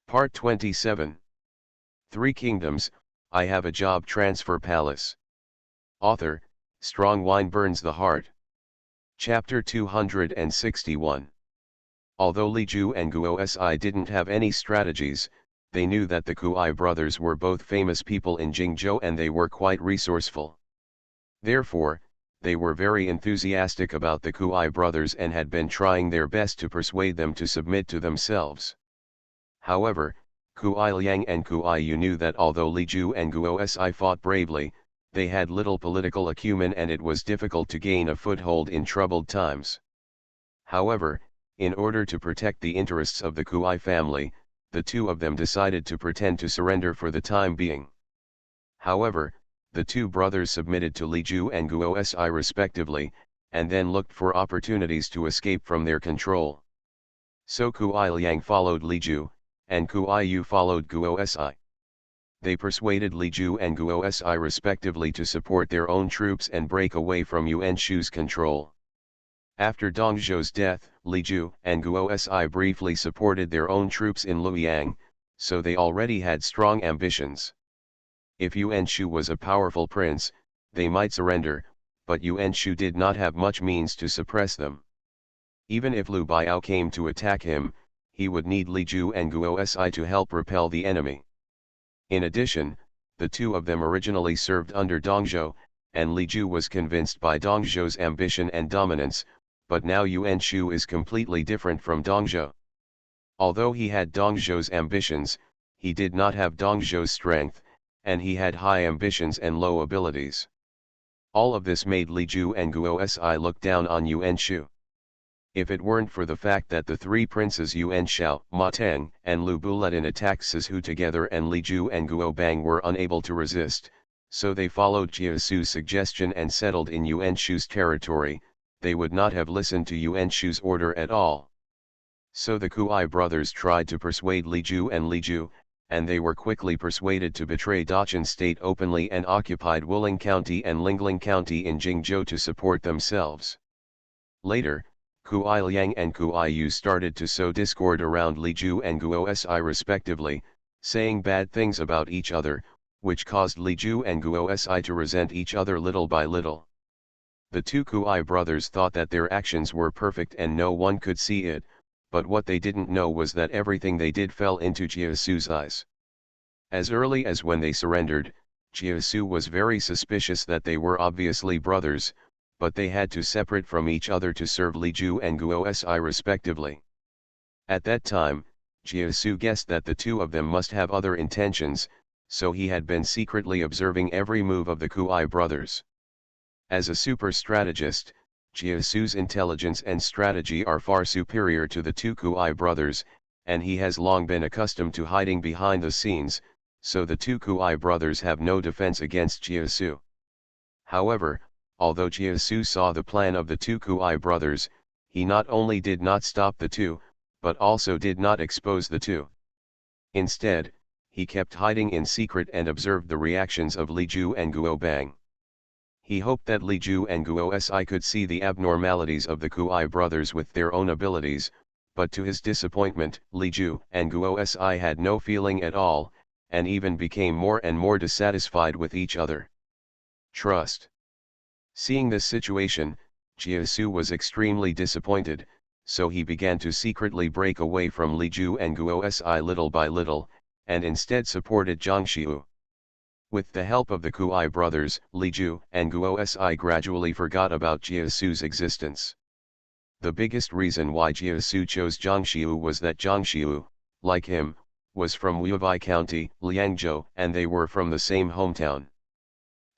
Part 27. Three Kingdoms, I Have a Job Transfer Palace. Author, Strong Wine Burns the Heart. Chapter 261. Although Li Ju and Guo Si didn't have any strategies, they knew that the Kuai brothers were both famous people in Jingzhou and they were quite resourceful. Therefore, they were very enthusiastic about the Kuai brothers and had been trying their best to persuade them to submit to themselves. However, Kuai Liang and Kuai Yu knew that although Li Ju and Guo Si fought bravely, they had little political acumen and it was difficult to gain a foothold in troubled times. However, in order to protect the interests of the Kuai family, the two of them decided to pretend to surrender for the time being. However, the two brothers submitted to Li Ju and Guo Si respectively, and then looked for opportunities to escape from their control. So Kuai Liang followed Li Ju, and Kuai Yu followed Guo Si. They persuaded Li Ju and Guo Si respectively to support their own troops and break away from Yuan Shu's control. After Dong Zhou's death, Li Ju and Guo Si briefly supported their own troops in Luoyang, so they already had strong ambitions. If Yuan Shu was a powerful prince, they might surrender, but Yuan Shu did not have much means to suppress them. Even if Lu Biao came to attack him, he would need Li Ju and Guo Si to help repel the enemy. In addition, the two of them originally served under Dongzhou, and Li Ju was convinced by Dongzhou's ambition and dominance, but now Yuan Shu is completely different from Dongzhou. Although he had Dongzhou's ambitions, he did not have Dongzhou's strength, and he had high ambitions and low abilities. All of this made Li Ju and Guo Si look down on Yuan Shu. If it weren't for the fact that the three princes Yuan Shao, Ma Teng, and Lu Buledin attacked Sisu together and Li Ju and Guo Bang were unable to resist, so they followed Jia Su's suggestion and settled in Yuan Shu's territory, they would not have listened to Yuan Shu's order at all. So the Kuai brothers tried to persuade Li Ju, and they were quickly persuaded to betray Daqin State openly and occupied Wuling County and Lingling County in Jingzhou to support themselves. Later, Kuai Liang and Kuai Yu started to sow discord around Li Ju and Guo Si respectively, saying bad things about each other, which caused Li Ju and Guo Si to resent each other little by little. The two Kuai brothers thought that their actions were perfect and no one could see it, but what they didn't know was that everything they did fell into Jia Su's eyes. As early as when they surrendered, Jia Su was very suspicious that they were obviously brothers, but they had to separate from each other to serve Li Ju and Guo Si respectively. At that time, Jia Su guessed that the two of them must have other intentions, so he had been secretly observing every move of the Kuai brothers. As a super strategist, Jia Su's intelligence and strategy are far superior to the two Kuai brothers, and he has long been accustomed to hiding behind the scenes, so the two Kuai brothers have no defense against Jia Su. However, although Jia Su saw the plan of the two Kuai brothers, he not only did not stop the two, but also did not expose the two. Instead, he kept hiding in secret and observed the reactions of Li Ju and Guo Bang. He hoped that Li Ju and Guo Si could see the abnormalities of the Kuai brothers with their own abilities, but to his disappointment, Li Ju and Guo Si had no feeling at all, and even became more and more dissatisfied with each other. Trust. Seeing this situation, Jia Su was extremely disappointed, so he began to secretly break away from Li Ju and Guo Si little by little, and instead supported Zhang Xiu. With the help of the Kuai brothers, Li Ju and Guo Si gradually forgot about Jia Su's existence. The biggest reason why Jia Su chose Zhang Xiu was that Zhang Xiu, like him, was from Wubai County, Liangzhou, and they were from the same hometown.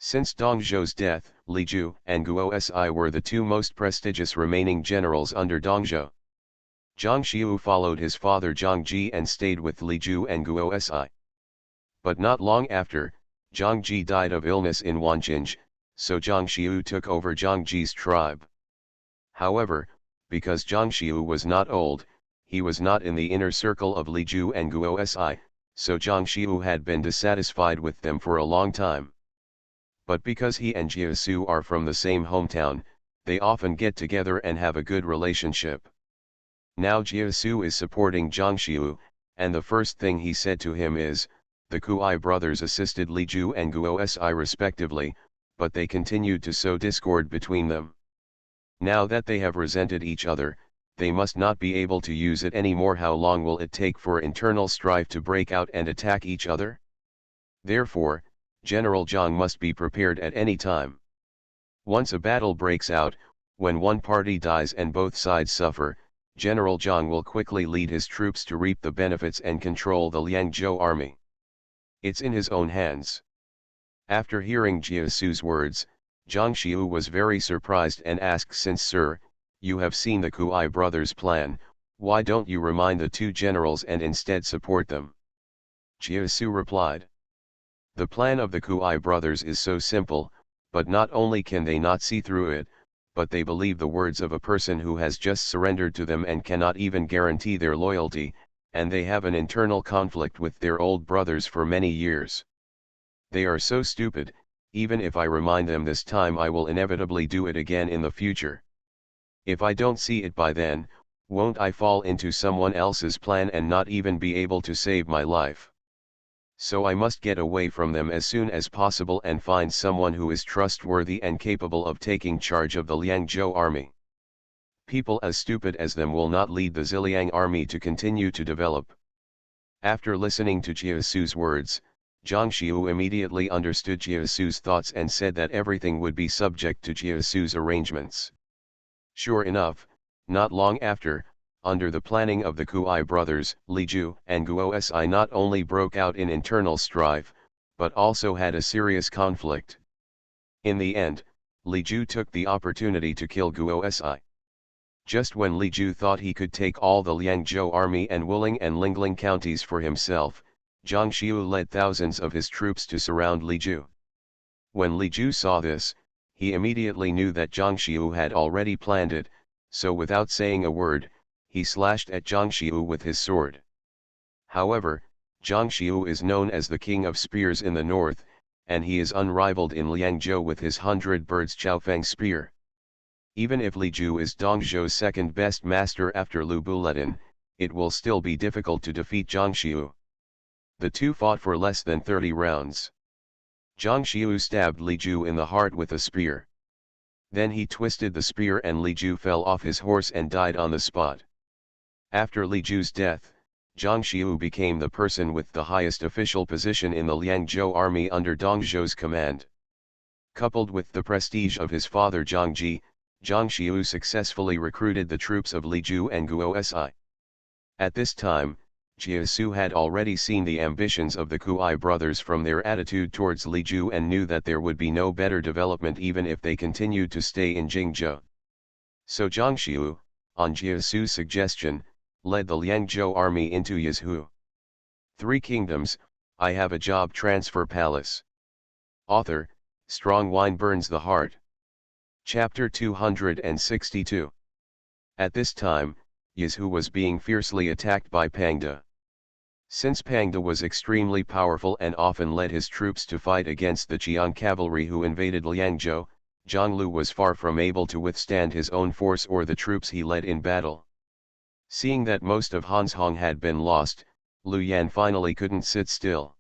Since Dongzhou's death, Li Ju and Guo Si were the two most prestigious remaining generals under Dongzhou. Zhang Xiu followed his father Zhang Ji and stayed with Li Ju and Guo Si. But not long after, Zhang Ji died of illness in Wanjing, so Zhang Xiu took over Zhang Ji's tribe. However, because Zhang Xiu was not old, he was not in the inner circle of Li Ju and Guo Si, so Zhang Xiu had been dissatisfied with them for a long time. But because he and Jia Su are from the same hometown, they often get together and have a good relationship. Now Jia Su is supporting Zhang Xiu, and the first thing he said to him is, "The Kuai brothers assisted Li Ju and Guo Si respectively, but they continued to sow discord between them. Now that they have resented each other, they must not be able to use it anymore. How long will it take for internal strife to break out and attack each other? Therefore, General Zhang must be prepared at any time. Once a battle breaks out, when one party dies and both sides suffer, General Zhang will quickly lead his troops to reap the benefits and control the Liangzhou army. It's in his own hands." After hearing Jie Su's words, Zhang Xiu was very surprised and asked, "Since, sir, you have seen the Kuai brothers' plan, why don't you remind the two generals and instead support them?" Jie Su replied, "The plan of the Kuai brothers is so simple, but not only can they not see through it, but they believe the words of a person who has just surrendered to them and cannot even guarantee their loyalty, and they have an internal conflict with their old brothers for many years. They are so stupid, even if I remind them this time I will inevitably do it again in the future. If I don't see it by then, won't I fall into someone else's plan and not even be able to save my life? So I must get away from them as soon as possible and find someone who is trustworthy and capable of taking charge of the Liangzhou army. People as stupid as them will not lead the Ziliang army to continue to develop." After listening to Jie Su's words, Zhang Xiu immediately understood Jie Su's thoughts and said that everything would be subject to Jie Su's arrangements. Sure enough, not long after, under the planning of the Kuai brothers, Li Ju and Guo Si not only broke out in internal strife, but also had a serious conflict. In the end, Li Ju took the opportunity to kill Guo Si. Just when Li Ju thought he could take all the Liangzhou army and Wuling and Lingling counties for himself, Zhang Xiu led thousands of his troops to surround Li Ju. When Li Ju saw this, he immediately knew that Zhang Xiu had already planned it, so without saying a word, he slashed at Zhang Xiu with his sword. However, Zhang Xiu is known as the king of spears in the north, and he is unrivaled in Liangzhou with his 100 birds Chaofeng spear. Even if Li Ju is Dongzhou's second best master after Lu Buletin, it will still be difficult to defeat Zhang Xiu. The two fought for less than 30 rounds. Zhang Xiu stabbed Li Ju in the heart with a spear. Then he twisted the spear and Li Ju fell off his horse and died on the spot. After Li Ju's death, Zhang Xiu became the person with the highest official position in the Liangzhou army under Dongzhou's command. Coupled with the prestige of his father Zhang Ji, Zhang Xiu successfully recruited the troops of Li Ju and Guo Si. At this time, Jie Su had already seen the ambitions of the Kuai brothers from their attitude towards Li Ju and knew that there would be no better development even if they continued to stay in Jingzhou. So Zhang Xiu, on Jie Su's suggestion, led the Liangzhou army into Yizhu. 3 Kingdoms, I Have a Job Transfer Palace. Author, Strong Wine Burns the Heart. Chapter 262. At this time, Yizhu was being fiercely attacked by Pangda. Since Pangda was extremely powerful and often led his troops to fight against the Qian cavalry who invaded Liangzhou, Zhang Lu was far from able to withstand his own force or the troops he led in battle. Seeing that most of Hanzhong had been lost, Lu Yan finally couldn't sit still.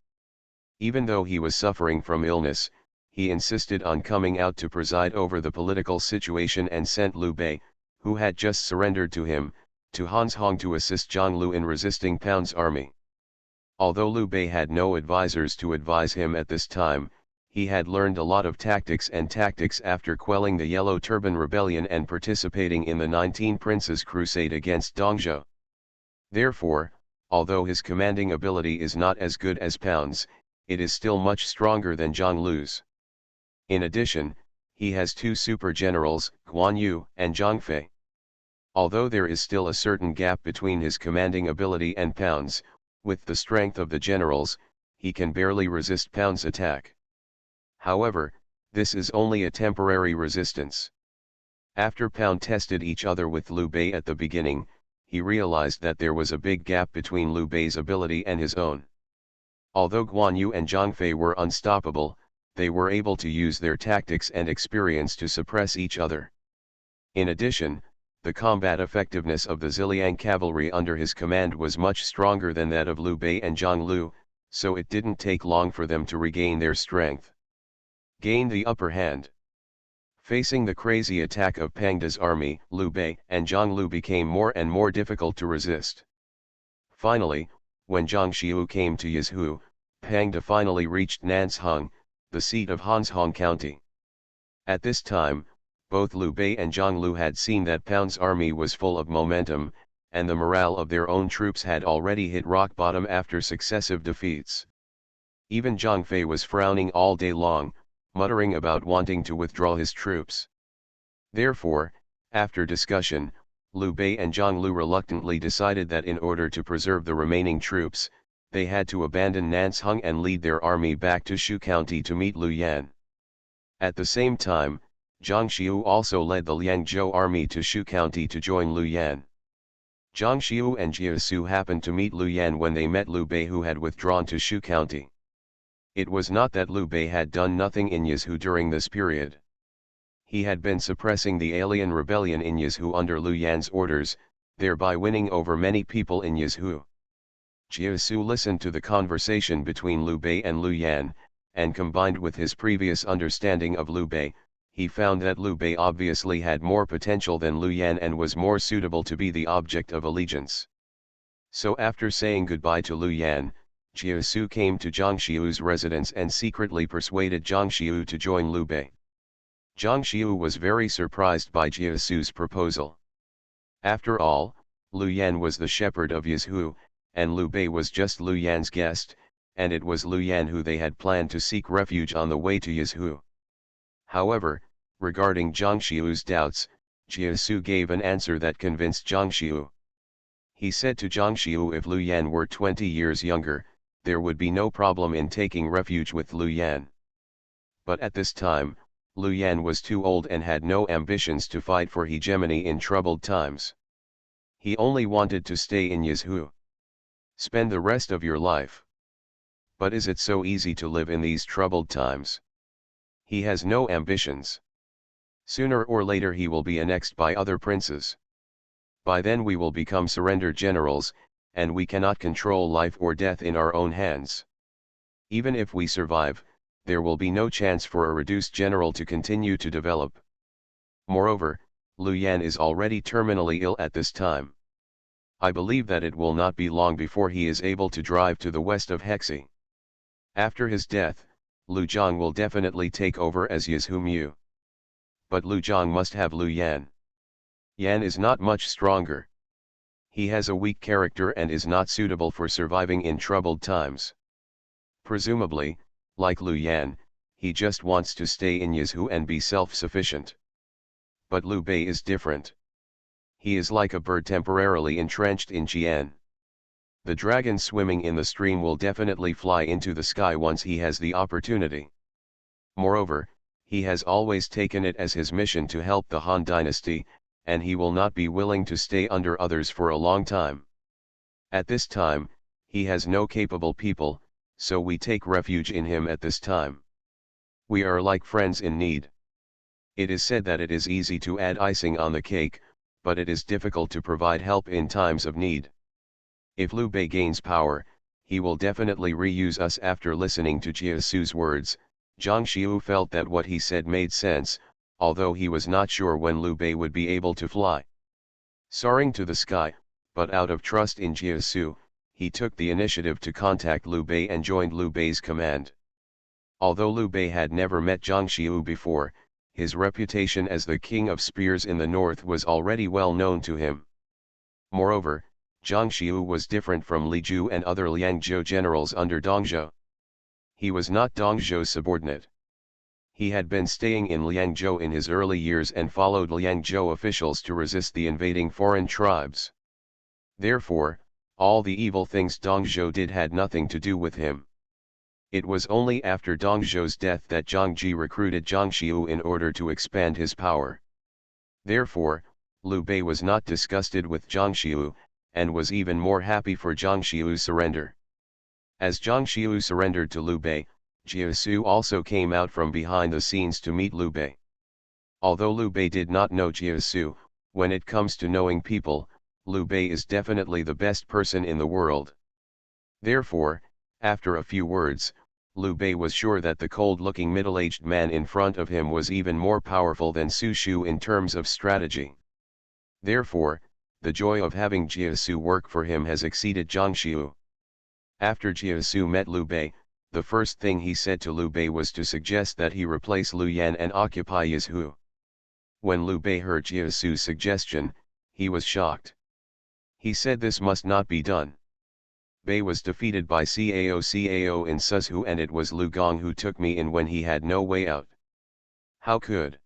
Even though he was suffering from illness, he insisted on coming out to preside over the political situation and sent Liu Bei, who had just surrendered to him, to Hanzhong to assist Zhang Lu in resisting Pound's army. Although Liu Bei had no advisors to advise him at this time, he had learned a lot of tactics after quelling the Yellow Turban Rebellion and participating in the 19 Princes Crusade against Dongzhou. Therefore, although his commanding ability is not as good as Pound's, it is still much stronger than Zhang Lu's. In addition, he has 2 super generals, Guan Yu and Zhang Fei. Although there is still a certain gap between his commanding ability and Pound's, with the strength of the generals, he can barely resist Pound's attack. However, this is only a temporary resistance. After Pound tested each other with Liu Bei at the beginning, he realized that there was a big gap between Liu Bei's ability and his own. Although Guan Yu and Zhang Fei were unstoppable, they were able to use their tactics and experience to suppress each other. In addition, the combat effectiveness of the Ziliang cavalry under his command was much stronger than that of Liu Bei and Zhang Lu, so it didn't take long for them to regain their strength. Gain the upper hand. Facing the crazy attack of Pangda's army, Liu Bei and Zhang Lu became more and more difficult to resist. Finally, when Zhang Xiu came to Yizhu, Pangda finally reached Nansheng, the seat of Hanzhong County. At this time, both Liu Bei and Zhang Lu had seen that Pound's army was full of momentum, and the morale of their own troops had already hit rock bottom after successive defeats. Even Zhang Fei was frowning all day long, muttering about wanting to withdraw his troops. Therefore, after discussion, Liu Bei and Zhang Lu reluctantly decided that in order to preserve the remaining troops, they had to abandon Nansheng and lead their army back to Shu County to meet Liu Yan. At the same time, Zhang Xiu also led the Liangzhou army to Shu County to join Liu Yan. Zhang Xiu and Jie Su happened to meet Liu Yan when they met Liu Bei, who had withdrawn to Shu County. It was not that Liu Bei had done nothing in Yizhu during this period. He had been suppressing the alien rebellion in Yizhu under Liu Yan's orders, thereby winning over many people in Yizhu. Jie Su listened to the conversation between Liu Bei and Liu Yan, and combined with his previous understanding of Liu Bei, he found that Liu Bei obviously had more potential than Liu Yan and was more suitable to be the object of allegiance. So after saying goodbye to Liu Yan, Jie Su came to Zhang Xiu's residence and secretly persuaded Zhang Xiu to join Liu Bei. Zhang Xiu was very surprised by Jie Su's proposal. After all, Liu Yan was the shepherd of Yizhu, and Liu Bei was just Liu Yan's guest, and it was Liu Yan who they had planned to seek refuge on the way to Yizhu. However, regarding Zhang Xiu's doubts, Jie Su gave an answer that convinced Zhang Xiu. He said to Zhang Xiu if Liu Yan were 20 years younger, there would be no problem in taking refuge with Liu Yan. But at this time, Liu Yan was too old and had no ambitions to fight for hegemony in troubled times. He only wanted to stay in Yizhu. Spend the rest of your life. But is it so easy to live in these troubled times? He has no ambitions. Sooner or later he will be annexed by other princes. By then we will become surrender generals, and we cannot control life or death in our own hands. Even if we survive, there will be no chance for a reduced general to continue to develop. Moreover, Liu Yan is already terminally ill at this time. I believe that it will not be long before he is able to drive to the west of Hexi. After his death, Liu Zhang will definitely take over as Yizhu Mu. But Liu Zhang must have Liu Yan. Yan is not much stronger. He has a weak character and is not suitable for surviving in troubled times. Presumably, like Liu Yan, he just wants to stay in Yizhu and be self-sufficient. But Liu Bei is different. He is like a bird temporarily entrenched in Jian. The dragon swimming in the stream will definitely fly into the sky once he has the opportunity. Moreover, he has always taken it as his mission to help the Han dynasty, and he will not be willing to stay under others for a long time. At this time, he has no capable people, so we take refuge in him at this time. We are like friends in need. It is said that it is easy to add icing on the cake, but it is difficult to provide help in times of need. If Liu Bei gains power, he will definitely reuse us. After listening to Jie Su's words, Zhang Xiu felt that what he said made sense, although he was not sure when Liu Bei would be able to fly. Soaring to the sky, but out of trust in Jie Su, he took the initiative to contact Liu Bei and joined Liu Bei's command. Although Liu Bei had never met Zhang Xiu before, his reputation as the king of spears in the north was already well known to him. Moreover, Zhang Xiu was different from Li Ju and other Liangzhou generals under Dongzhou. He was not Dongzhou's subordinate. He had been staying in Liangzhou in his early years and followed Liangzhou officials to resist the invading foreign tribes. Therefore, all the evil things Dongzhou did had nothing to do with him. It was only after Dongzhou's death that Zhang Ji recruited Zhang Xiu in order to expand his power. Therefore, Liu Bei was not disgusted with Zhang Xiu, and was even more happy for Zhang Xiu's surrender. As Zhang Xiu surrendered to Liu Bei, Jie Su also came out from behind the scenes to meet Liu Bei. Although Liu Bei did not know Jie Su, When it comes to knowing people, Liu Bei is definitely the best person in the world. Therefore, after a few words, Liu Bei was sure that the cold-looking middle-aged man in front of him was even more powerful than Su Shu in terms of strategy. Therefore, the joy of having Jia Su work for him has exceeded Zhang Xiu. After Jia Su met Liu Bei, the first thing he said to Liu Bei was to suggest that he replace Liu Yan and occupy Yizhu. When Liu Bei heard Jia Su's suggestion, he was shocked. He said this must not be done. Bei was defeated by Cao in Suzhou, and it was Lu Gong who took me in when he had no way out. How could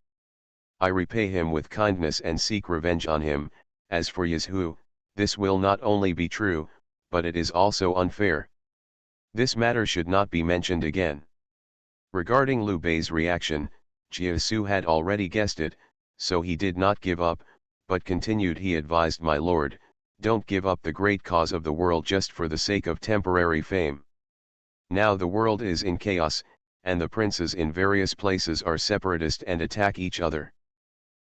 I repay him with kindness and seek revenge on him? As for Yizhu, this will not only be true, but it is also unfair. This matter should not be mentioned again. Regarding Liu Bei's reaction, Jia Su had already guessed it, so he did not give up, but continued. He advised, my lord, don't give up the great cause of the world just for the sake of temporary fame. Now the world is in chaos, and the princes in various places are separatist and attack each other.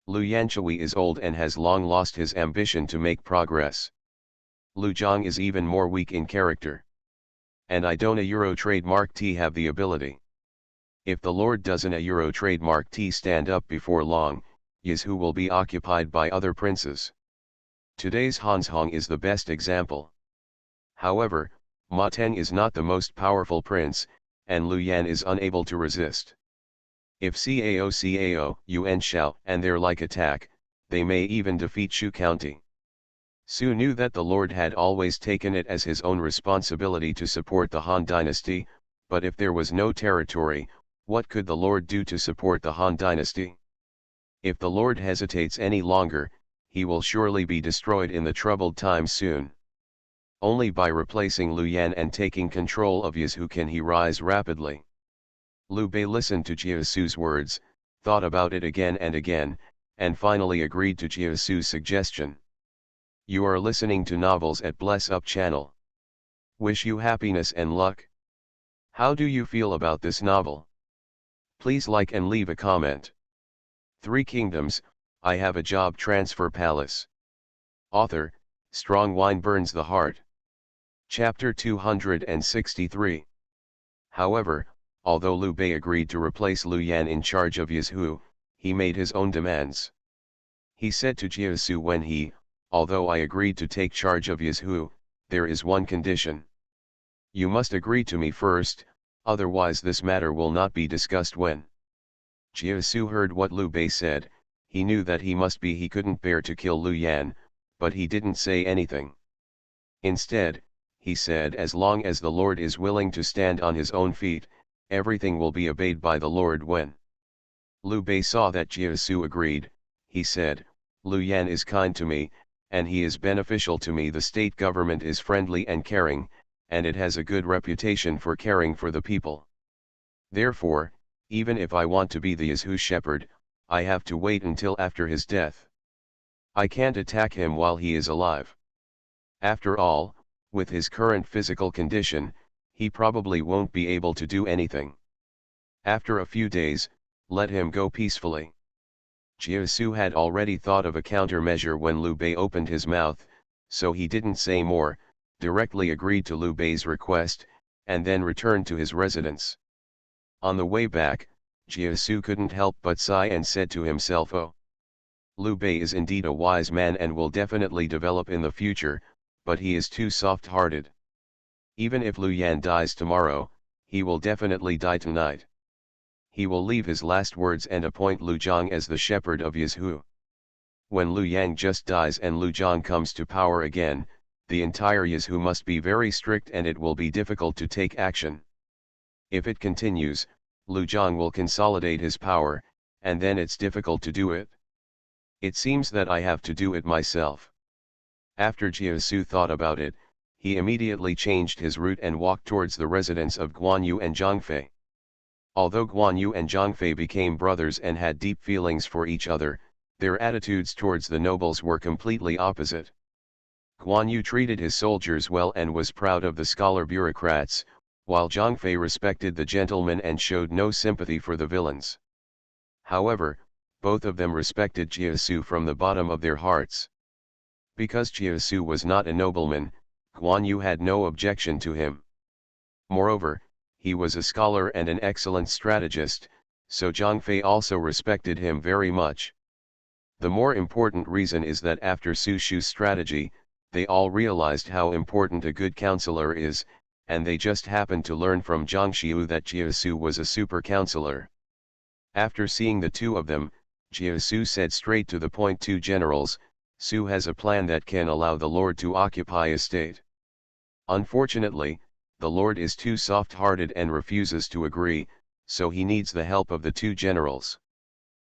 Liu Yanshui is old and has long lost his ambition to make progress. Liu Zhang is even more weak in character. And I don't a Euro trademark T have the ability. If the Lord doesn't a Euro trademark T stand up before long, Yizhu will be occupied by other princes. Today's Hanzhong is the best example. However, Ma Teng is not the most powerful prince, and Liu Yan is unable to resist. If Cao, Yuan Shao and their like attack, they may even defeat Shu County. Su knew that the Lord had always taken it as his own responsibility to support the Han dynasty, but if there was no territory, what could the Lord do to support the Han dynasty? If the Lord hesitates any longer, he will surely be destroyed in the troubled times soon. Only by replacing Liu Yan and taking control of Yizhu can he rise rapidly. Liu Bei listened to Jia Su's words, thought about it again and again, and finally agreed to Jia Su's suggestion. You are listening to Novels at Bless Up channel. Wish you happiness and luck. How do you feel about this novel? Please like and leave a comment. Three Kingdoms, I Have a Job Transfer Palace. Author, Strong Wine Burns the Heart. Chapter 263. However, although Liu Bei agreed to replace Liu Yan in charge of Yizhu, he made his own demands. He said to Jia Su when although I agreed to take charge of Yizhu, there is one condition. You must agree to me first, otherwise this matter will not be discussed when. Jia Su heard what Liu Bei said. He knew that he couldn't bear to kill Liu Yan, but he didn't say anything. Instead, he said, as long as the Lord is willing to stand on his own feet, everything will be obeyed by the Lord. When Liu Bei saw that Jia Su agreed, he said, Liu Yan is kind to me, and he is beneficial to me. The state government is friendly and caring, and it has a good reputation for caring for the people. Therefore, even if I want to be the Yizhu shepherd, I have to wait until after his death. I can't attack him while he is alive. After all, with his current physical condition, he probably won't be able to do anything. After a few days, let him go peacefully. Jia Su had already thought of a countermeasure when Liu Bei opened his mouth, so he didn't say more, directly agreed to Liu Bei's request, and then returned to his residence. On the way back, Jia Su couldn't help but sigh and said to himself, oh, Liu Bei is indeed a wise man and will definitely develop in the future, but he is too soft-hearted. Even if Liu Yan dies tomorrow, he will definitely die tonight. He will leave his last words and appoint Liu Zhang as the shepherd of Yizhu. When Liu Yang just dies and Liu Zhang comes to power again, the entire Yizhu must be very strict and it will be difficult to take action. If it continues, Liu Zhang will consolidate his power, and then it's difficult to do it. It seems that I have to do it myself. After Jia Su thought about it, he immediately changed his route and walked towards the residence of Guan Yu and Zhang Fei. Although Guan Yu and Zhang Fei became brothers and had deep feelings for each other, their attitudes towards the nobles were completely opposite. Guan Yu treated his soldiers well and was proud of the scholar bureaucrats, while Zhang Fei respected the gentlemen and showed no sympathy for the villains. However, both of them respected Jiesu from the bottom of their hearts. Because Jiesu was not a nobleman, Guan Yu had no objection to him. Moreover, he was a scholar and an excellent strategist, so Zhang Fei also respected him very much. The more important reason is that after Su Shu's strategy, they all realized how important a good counselor is, and they just happened to learn from Zhang Xiu that Jiesu was a super counselor. After seeing the two of them, Jiesu said straight to the point, "Two generals, Su has a plan that can allow the Lord to occupy a state. Unfortunately, the Lord is too soft-hearted and refuses to agree, so he needs the help of the two generals."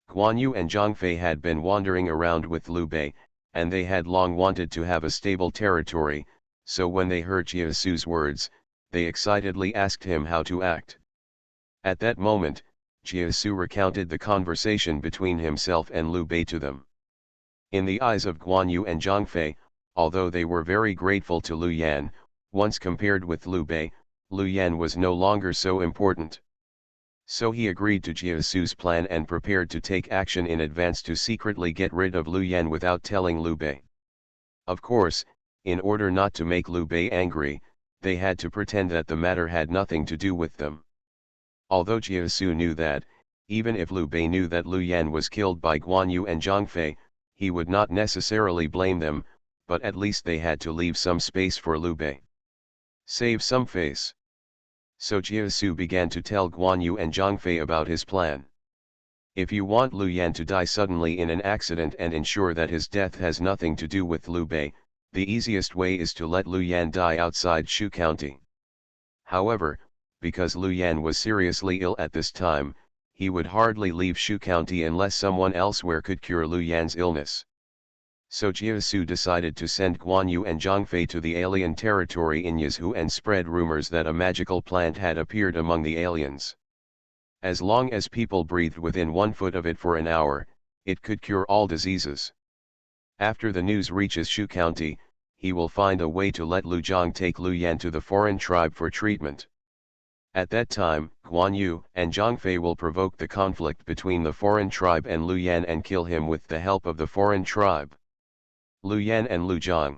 Guan Yu and Zhang Fei had been wandering around with Liu Bei, and they had long wanted to have a stable territory, so when they heard Jiesu's words, they excitedly asked him how to act. At that moment, Jiesu recounted the conversation between himself and Liu Bei to them. In the eyes of Guan Yu and Zhang Fei, although they were very grateful to Liu Yan, once compared with Liu Bei, Liu Yan was no longer so important. So he agreed to Jiesu's plan and prepared to take action in advance to secretly get rid of Liu Yan without telling Liu Bei. Of course, in order not to make Liu Bei angry, they had to pretend that the matter had nothing to do with them. Although Jiesu knew that, even if Liu Bei knew that Liu Yan was killed by Guan Yu and Zhang Fei, he would not necessarily blame them, but at least they had to leave some space for Liu Bei. Save some face. So Jiesu began to tell Guan Yu and Zhang Fei about his plan. If you want Liu Yan to die suddenly in an accident and ensure that his death has nothing to do with Liu Bei, the easiest way is to let Liu Yan die outside Shu County. However, because Liu Yan was seriously ill at this time, he would hardly leave Shu County unless someone elsewhere could cure Liu Yan's illness. So Jiesu decided to send Guan Yu and Zhang Fei to the alien territory in Yizhu and spread rumors that a magical plant had appeared among the aliens. As long as people breathed within 1 foot of it for an hour, it could cure all diseases. After the news reaches Shu County, he will find a way to let Liu Zhang take Liu Yan to the foreign tribe for treatment. At that time, Guan Yu and Zhang Fei will provoke the conflict between the foreign tribe and Liu Yan and kill him with the help of the foreign tribe. Liu Yan and Liu Zhang.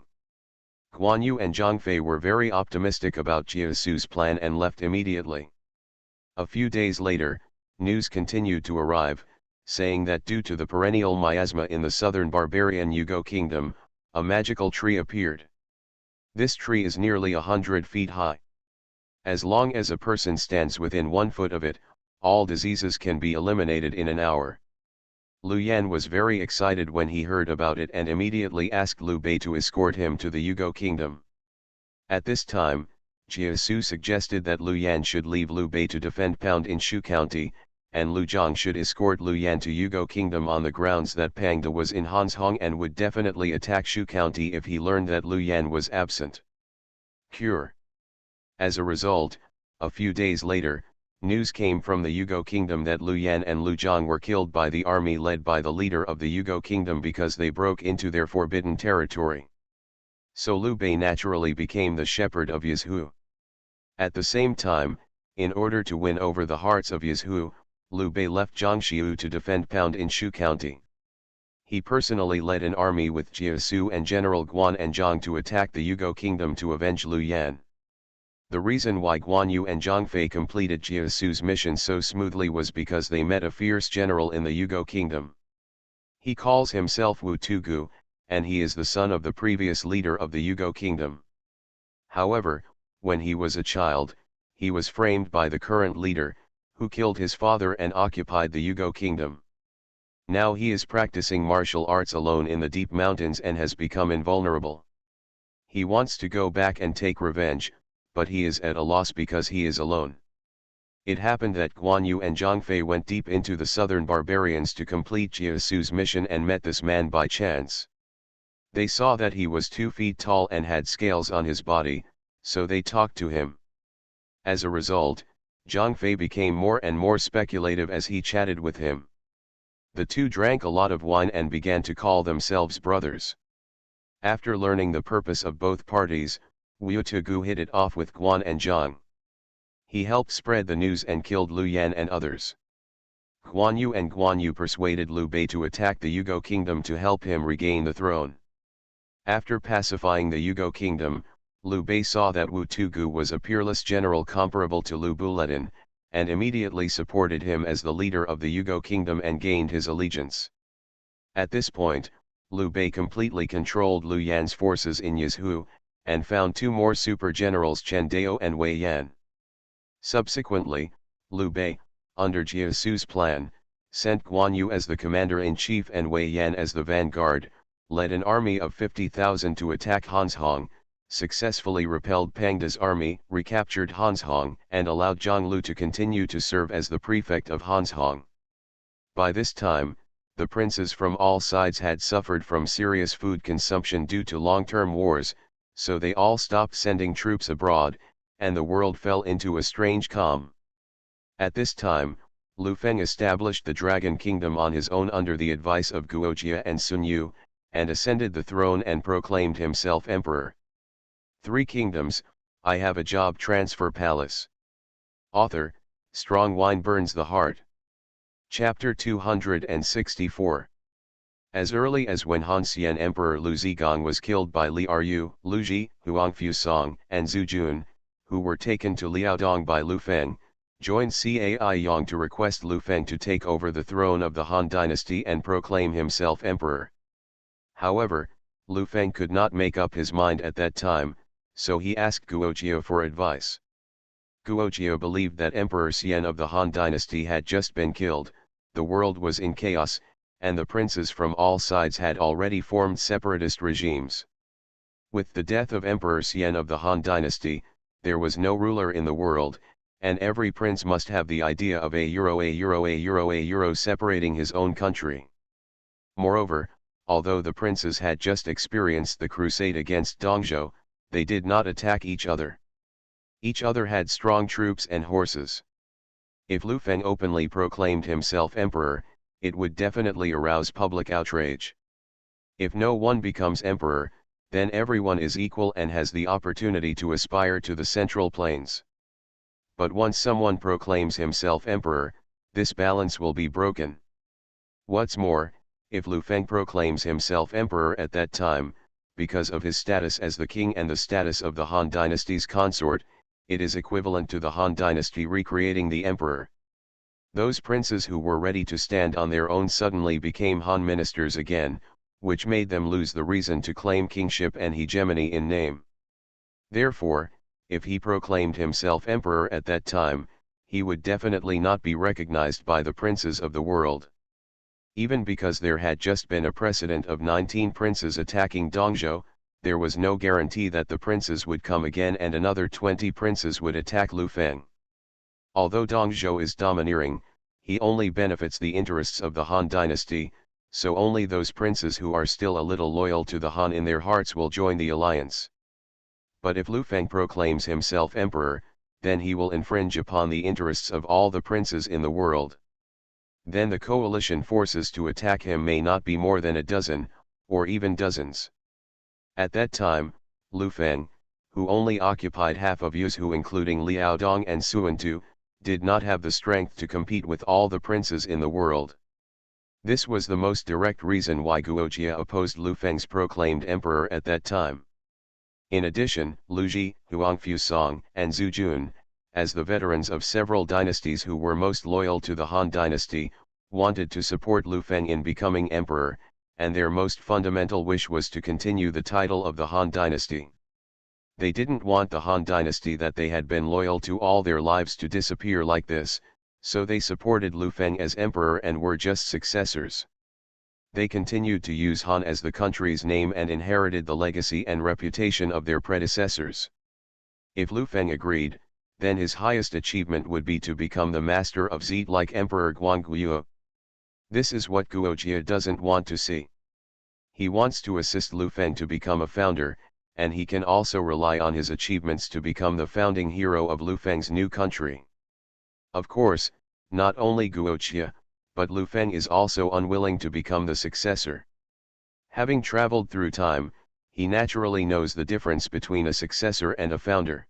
Guan Yu and Zhang Fei were very optimistic about Jiesu's plan and left immediately. A few days later, news continued to arrive, saying that due to the perennial miasma in the southern barbarian Yugo kingdom, a magical tree appeared. This tree is nearly 100 feet high. As long as a person stands within 1 foot of it, all diseases can be eliminated in an hour. Liu Yan was very excited when he heard about it and immediately asked Liu Bei to escort him to the Yugo kingdom. At this time, Jiesu suggested that Liu Yan should leave Liu Bei to defend Pound in Shu County, and Liu Zhang should escort Liu Yan to Yugo kingdom on the grounds that Pang De was in Hanzhong and would definitely attack Shu County if he learned that Liu Yan was absent. Cure. As a result, a few days later, news came from the Yugo kingdom that Liu Yan and Liu Zhang were killed by the army led by the leader of the Yugo kingdom because they broke into their forbidden territory. So Liu Bei naturally became the shepherd of Yizhu. At the same time, in order to win over the hearts of Yizhu, Liu Bei left Zhang Xiu to defend Pound in Shu County. He personally led an army with Jiesu and General Guan and Zhang to attack the Yugo kingdom to avenge Liu Yan. The reason why Guan Yu and Zhang Fei completed Jiesu's mission so smoothly was because they met a fierce general in the Yugo kingdom. He calls himself Wu Tugu, and he is the son of the previous leader of the Yugo kingdom. However, when he was a child, he was framed by the current leader, who killed his father and occupied the Yugo kingdom. Now he is practicing martial arts alone in the deep mountains and has become invulnerable. He wants to go back and take revenge, but he is at a loss because he is alone. It happened that Guan Yu and Zhang Fei went deep into the southern barbarians to complete Jiesu's mission and met this man by chance. They saw that he was 2 feet tall and had scales on his body, so they talked to him. As a result, Zhang Fei became more and more speculative as he chatted with him. The two drank a lot of wine and began to call themselves brothers. After learning the purpose of both parties, Wu Tugu hit it off with Guan and Zhang. He helped spread the news and killed Liu Yan and others. Guan Yu and Guan Yu persuaded Liu Bei to attack the Yugo kingdom to help him regain the throne. After pacifying the Yugo kingdom, Liu Bei saw that Wu Tugu was a peerless general comparable to Liu Buledin, and immediately supported him as the leader of the Yugo kingdom and gained his allegiance. At this point, Liu Bei completely controlled Liu Yan's forces in Yizhu, and found two more super generals Chen Dao and Wei Yan. Subsequently, Liu Bei, under Jia Su's plan, sent Guan Yu as the commander-in-chief and Wei Yan as the vanguard, led an army of 50,000 to attack Hanzhong, successfully repelled Pangda's army, recaptured Hanzhong, and allowed Zhang Lu to continue to serve as the prefect of Hanzhong. By this time, the princes from all sides had suffered from serious food consumption due to long-term wars, so they all stopped sending troops abroad, and the world fell into a strange calm. At this time, Lu Feng established the Dragon Kingdom on his own under the advice of Guojia and Sun Yu, and ascended the throne and proclaimed himself emperor. 3 Kingdoms, I Have a Job Transfer Palace. Author, Strong Wine Burns the Heart. Chapter 264. As early as when Han Xian Emperor Lu Zigong was killed by Li Eryu, Lu Ji, Huangfu Song, and Zhu Jun, who were taken to Liaodong by Lu Feng, joined Cai Yang to request Lu Feng to take over the throne of the Han dynasty and proclaim himself emperor. However, Lu Feng could not make up his mind at that time, so he asked Guojia for advice. Guojia believed that Emperor Xian of the Han dynasty had just been killed, the world was in chaos, and the princes from all sides had already formed separatist regimes. With the death of Emperor Xian of the Han dynasty, there was no ruler in the world, and every prince must have the idea of a euro separating his own country. Moreover, although the princes had just experienced the crusade against Dongzhou, they did not attack each other. Each other had strong troops and horses. If Lu Feng openly proclaimed himself emperor, it would definitely arouse public outrage. If no one becomes emperor, then everyone is equal and has the opportunity to aspire to the central plains. But once someone proclaims himself emperor, this balance will be broken. What's more, if Lu Feng proclaims himself emperor at that time, because of his status as the king and the status of the Han dynasty's consort, it is equivalent to the Han dynasty recreating the emperor. Those princes who were ready to stand on their own suddenly became Han ministers again, which made them lose the reason to claim kingship and hegemony in name. Therefore, if he proclaimed himself emperor at that time, he would definitely not be recognized by the princes of the world. Even because there had just been a precedent of 19 princes attacking Dongzhou, there was no guarantee that the princes would come again and another 20 princes would attack Lu Feng. Although Dongzhou is domineering, he only benefits the interests of the Han dynasty, so only those princes who are still a little loyal to the Han in their hearts will join the alliance. But if Lu Feng proclaims himself emperor, then he will infringe upon the interests of all the princes in the world. Then the coalition forces to attack him may not be more than a dozen, or even dozens. At that time, Lu Feng, who only occupied half of Yuzhou including Liaodong and Suantu, did not have the strength to compete with all the princes in the world. This was the most direct reason why Guojia opposed Lu Feng's proclaimed emperor at that time. In addition, Lu Ji, Huangfu Song, and Zhu Jun, as the veterans of several dynasties who were most loyal to the Han dynasty, wanted to support Lu Feng in becoming emperor, and their most fundamental wish was to continue the title of the Han dynasty. They didn't want the Han dynasty that they had been loyal to all their lives to disappear like this, so they supported Lu Feng as emperor and were just successors. They continued to use Han as the country's name and inherited the legacy and reputation of their predecessors. If Lu Feng agreed, then his highest achievement would be to become the master of Zhid like Emperor Guangguo. This is what Guojia doesn't want to see. He wants to assist Lu Feng to become a founder, and he can also rely on his achievements to become the founding hero of Lu Feng's new country. Of course, not only Guojia, but Lu Feng is also unwilling to become the successor. Having traveled through time, he naturally knows the difference between a successor and a founder.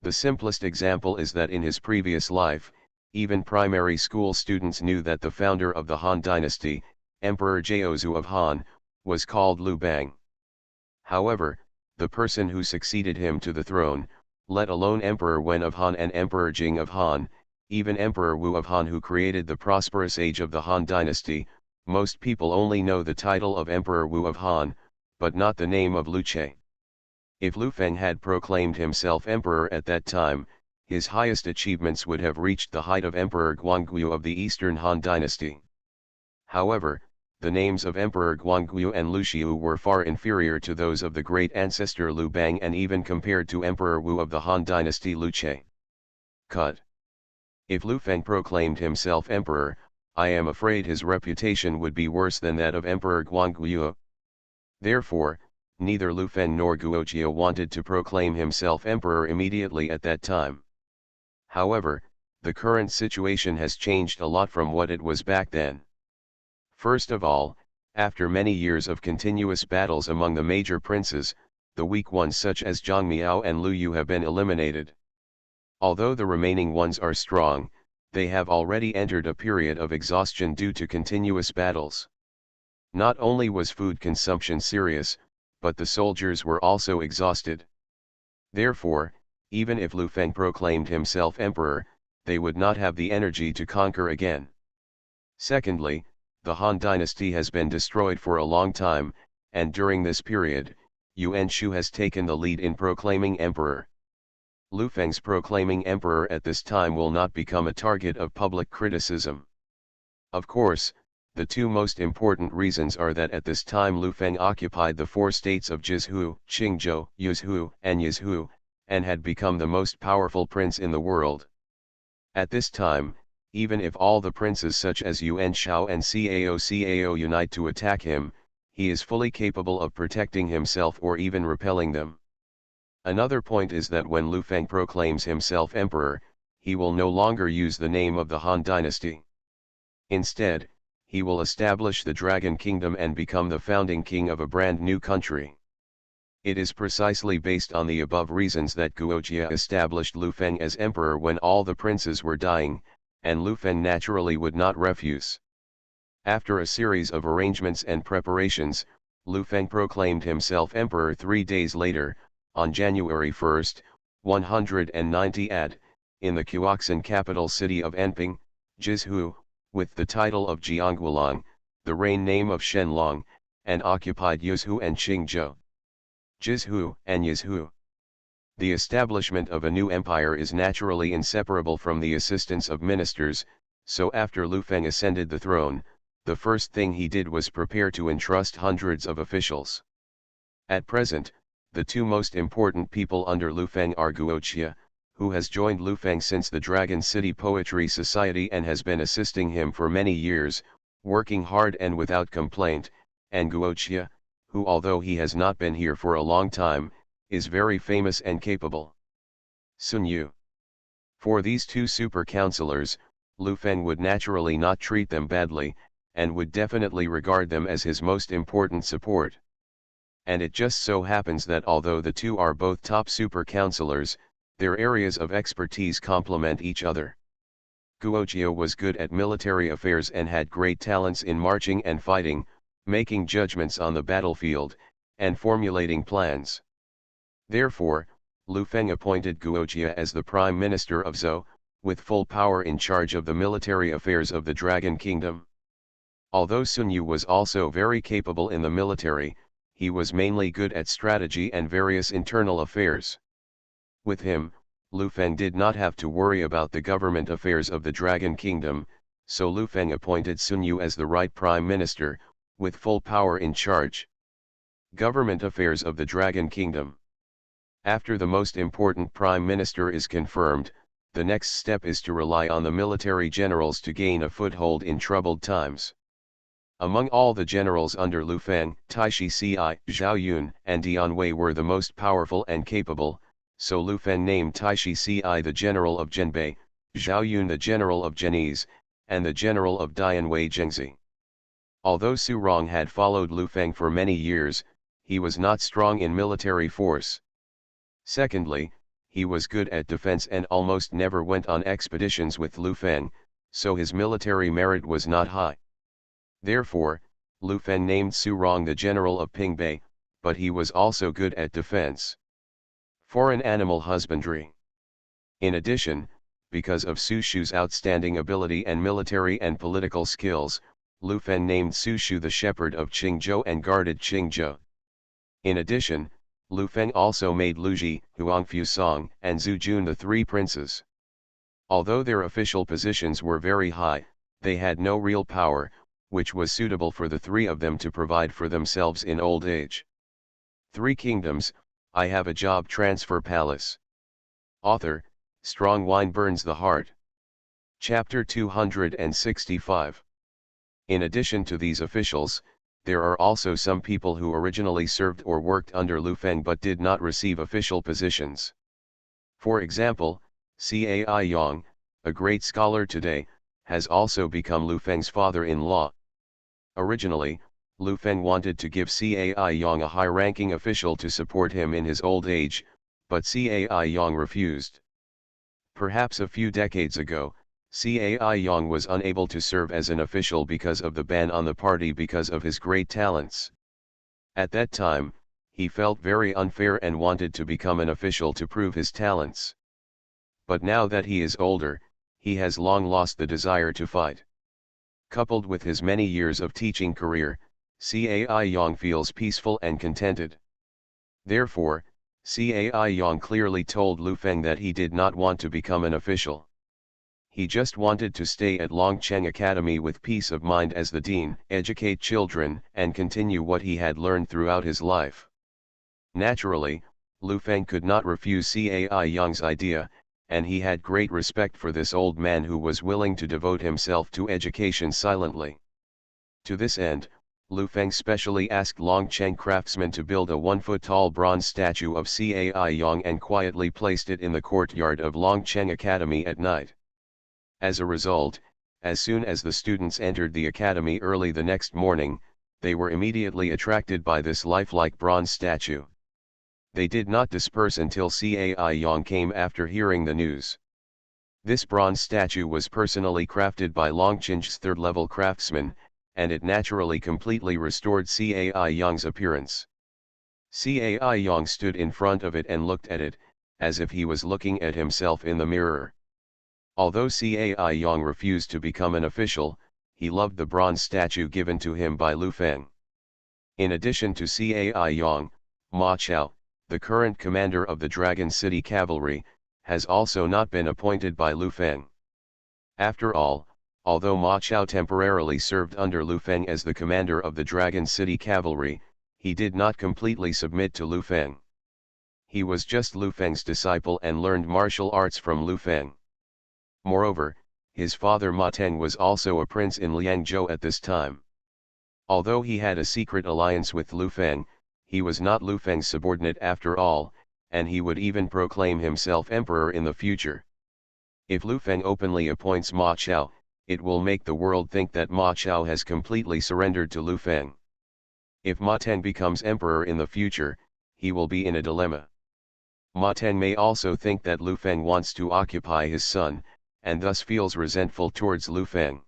The simplest example is that in his previous life, even primary school students knew that the founder of the Han dynasty, Emperor Jiaozu of Han, was called Liu Bang. However, the person who succeeded him to the throne, let alone Emperor Wen of Han and Emperor Jing of Han, even Emperor Wu of Han who created the prosperous age of the Han dynasty, most people only know the title of Emperor Wu of Han, but not the name of Liu Che. If Lu Feng had proclaimed himself emperor at that time, his highest achievements would have reached the height of Emperor Guanggu of the Eastern Han dynasty. However, the names of Emperor Guanggu and Lu Xiu were far inferior to those of the great ancestor Liu Bang and even compared to Emperor Wu of the Han dynasty Liu Che. Cut. If Lu Feng proclaimed himself emperor, I am afraid his reputation would be worse than that of Emperor Guanggu. Therefore, neither Lu Feng nor Guojia wanted to proclaim himself emperor immediately at that time. However, the current situation has changed a lot from what it was back then. First of all, after many years of continuous battles among the major princes, the weak ones such as Zhang Miao and Lu Yu have been eliminated. Although the remaining ones are strong, they have already entered a period of exhaustion due to continuous battles. Not only was food consumption serious, but the soldiers were also exhausted. Therefore, even if Lu Feng proclaimed himself emperor, they would not have the energy to conquer again. Secondly, the Han dynasty has been destroyed for a long time, and during this period, Yuan Shu has taken the lead in proclaiming emperor. Lu Feng's proclaiming emperor at this time will not become a target of public criticism. Of course, the two most important reasons are that at this time Lu Feng occupied the four states of Jizhu, Qingzhou, Yuzhou, and Yizhou, and had become the most powerful prince in the world. At this time, even if all the princes such as Yuan Shao and Cao unite to attack him, he is fully capable of protecting himself or even repelling them. Another point is that when Lu Feng proclaims himself emperor, he will no longer use the name of the Han dynasty. Instead, he will establish the Dragon Kingdom and become the founding king of a brand new country. It is precisely based on the above reasons that Guojia established Lu Feng as emperor when all the princes were dying, and Lu Feng naturally would not refuse. After a series of arrangements and preparations, Lu Feng proclaimed himself emperor 3 days later, on January 1, 190 AD, in the Qiuxin capital city of Anping, Jizhu, with the title of Jianggulang, the reign name of Shenlong, and occupied Yuzhou and Qingzhou. Jizhu and Yizhou. The establishment of a new empire is naturally inseparable from the assistance of ministers, so after Lu Feng ascended the throne, the first thing he did was prepare to entrust hundreds of officials. At present, the two most important people under Lu Feng are Guojia, who has joined Lu Feng since the Dragon City Poetry Society and has been assisting him for many years, working hard and without complaint, and Guojia, who although he has not been here for a long time, is very famous and capable. Sun Yu. For these two super counselors, Lu Feng would naturally not treat them badly, and would definitely regard them as his most important support. And it just so happens that although the two are both top super counselors, their areas of expertise complement each other. Guojia was good at military affairs and had great talents in marching and fighting, making judgments on the battlefield, and formulating plans. Therefore, Lu Feng appointed Guojia as the Prime Minister of Zhou, with full power in charge of the military affairs of the Dragon Kingdom. Although Sun Yu was also very capable in the military, he was mainly good at strategy and various internal affairs. With him, Lu Feng did not have to worry about the government affairs of the Dragon Kingdom, so Lu Feng appointed Sun Yu as the right Prime Minister, with full power in charge. Government affairs of the Dragon Kingdom. After the most important Prime Minister is confirmed, the next step is to rely on the military generals to gain a foothold in troubled times. Among all the generals under Lu Feng, Taishi Ci, Zhao Yun, and Dian Wei were the most powerful and capable, so Lu Feng named Taishi Ci the general of Zhenbei, Zhao Yun the general of Zhenese, and the general of Dian Wei Zhengzi. Although Su Rong had followed Lu Feng for many years, he was not strong in military force. Secondly, he was good at defense and almost never went on expeditions with Lu Feng, so his military merit was not high. Therefore, Lu Feng named Su Rong the general of Pingbei, but he was also good at defense. Foreign animal husbandry. In addition, because of Su Shu's outstanding ability and military and political skills, Lu Feng named Su Shu the shepherd of Qingzhou and guarded Qingzhou. In addition, Lu Feng also made Lu Ji, Huangfu Song, and Zhu Jun the three princes. Although their official positions were very high, they had no real power, which was suitable for the three of them to provide for themselves in old age. Three Kingdoms, I Have a Job Transfer Palace. Author, Strong Wine Burns the Heart. Chapter 265. In addition to these officials, there are also some people who originally served or worked under Lu Feng but did not receive official positions. For example, Cai Yang, a great scholar today, has also become Lu Feng's father-in-law. Originally, Lu Feng wanted to give Cai Yang a high-ranking official to support him in his old age, but Cai Yang refused. Perhaps a few decades ago, Cai Yang was unable to serve as an official because of the ban on the party because of his great talents. At that time, he felt very unfair and wanted to become an official to prove his talents. But now that he is older, he has long lost the desire to fight. Coupled with his many years of teaching career, Cai Yang feels peaceful and contented. Therefore, Cai Yang clearly told Lu Feng that he did not want to become an official. He just wanted to stay at Longcheng Academy with peace of mind as the dean, educate children, and continue what he had learned throughout his life. Naturally, Lu Feng could not refuse Cai Yang's idea, and he had great respect for this old man who was willing to devote himself to education silently. To this end, Lu Feng specially asked Longcheng craftsmen to build a 1-foot-tall bronze statue of Cai Yang and quietly placed it in the courtyard of Longcheng Academy at night. As a result, as soon as the students entered the academy early the next morning, they were immediately attracted by this lifelike bronze statue. They did not disperse until Cai Yang came after hearing the news. This bronze statue was personally crafted by Longcheng's third-level craftsman, and it naturally completely restored Cai Yang's appearance. Cai Yang stood in front of it and looked at it, as if he was looking at himself in the mirror. Although Cai Yang refused to become an official, he loved the bronze statue given to him by Lu Feng. In addition to Cai Yang, Ma Chao, the current commander of the Dragon City Cavalry, has also not been appointed by Lu Feng. After all, although Ma Chao temporarily served under Lu Feng as the commander of the Dragon City Cavalry, he did not completely submit to Lu Feng. He was just Lu Feng's disciple and learned martial arts from Lu Feng. Moreover, his father Ma Teng was also a prince in Liangzhou at this time. Although he had a secret alliance with Lu Feng, he was not Lu Feng's subordinate after all, and he would even proclaim himself emperor in the future. If Lu Feng openly appoints Ma Chao, it will make the world think that Ma Chao has completely surrendered to Lu Feng. If Ma Teng becomes emperor in the future, he will be in a dilemma. Ma Teng may also think that Lu Feng wants to occupy his son, and thus feels resentful towards Lu Feng.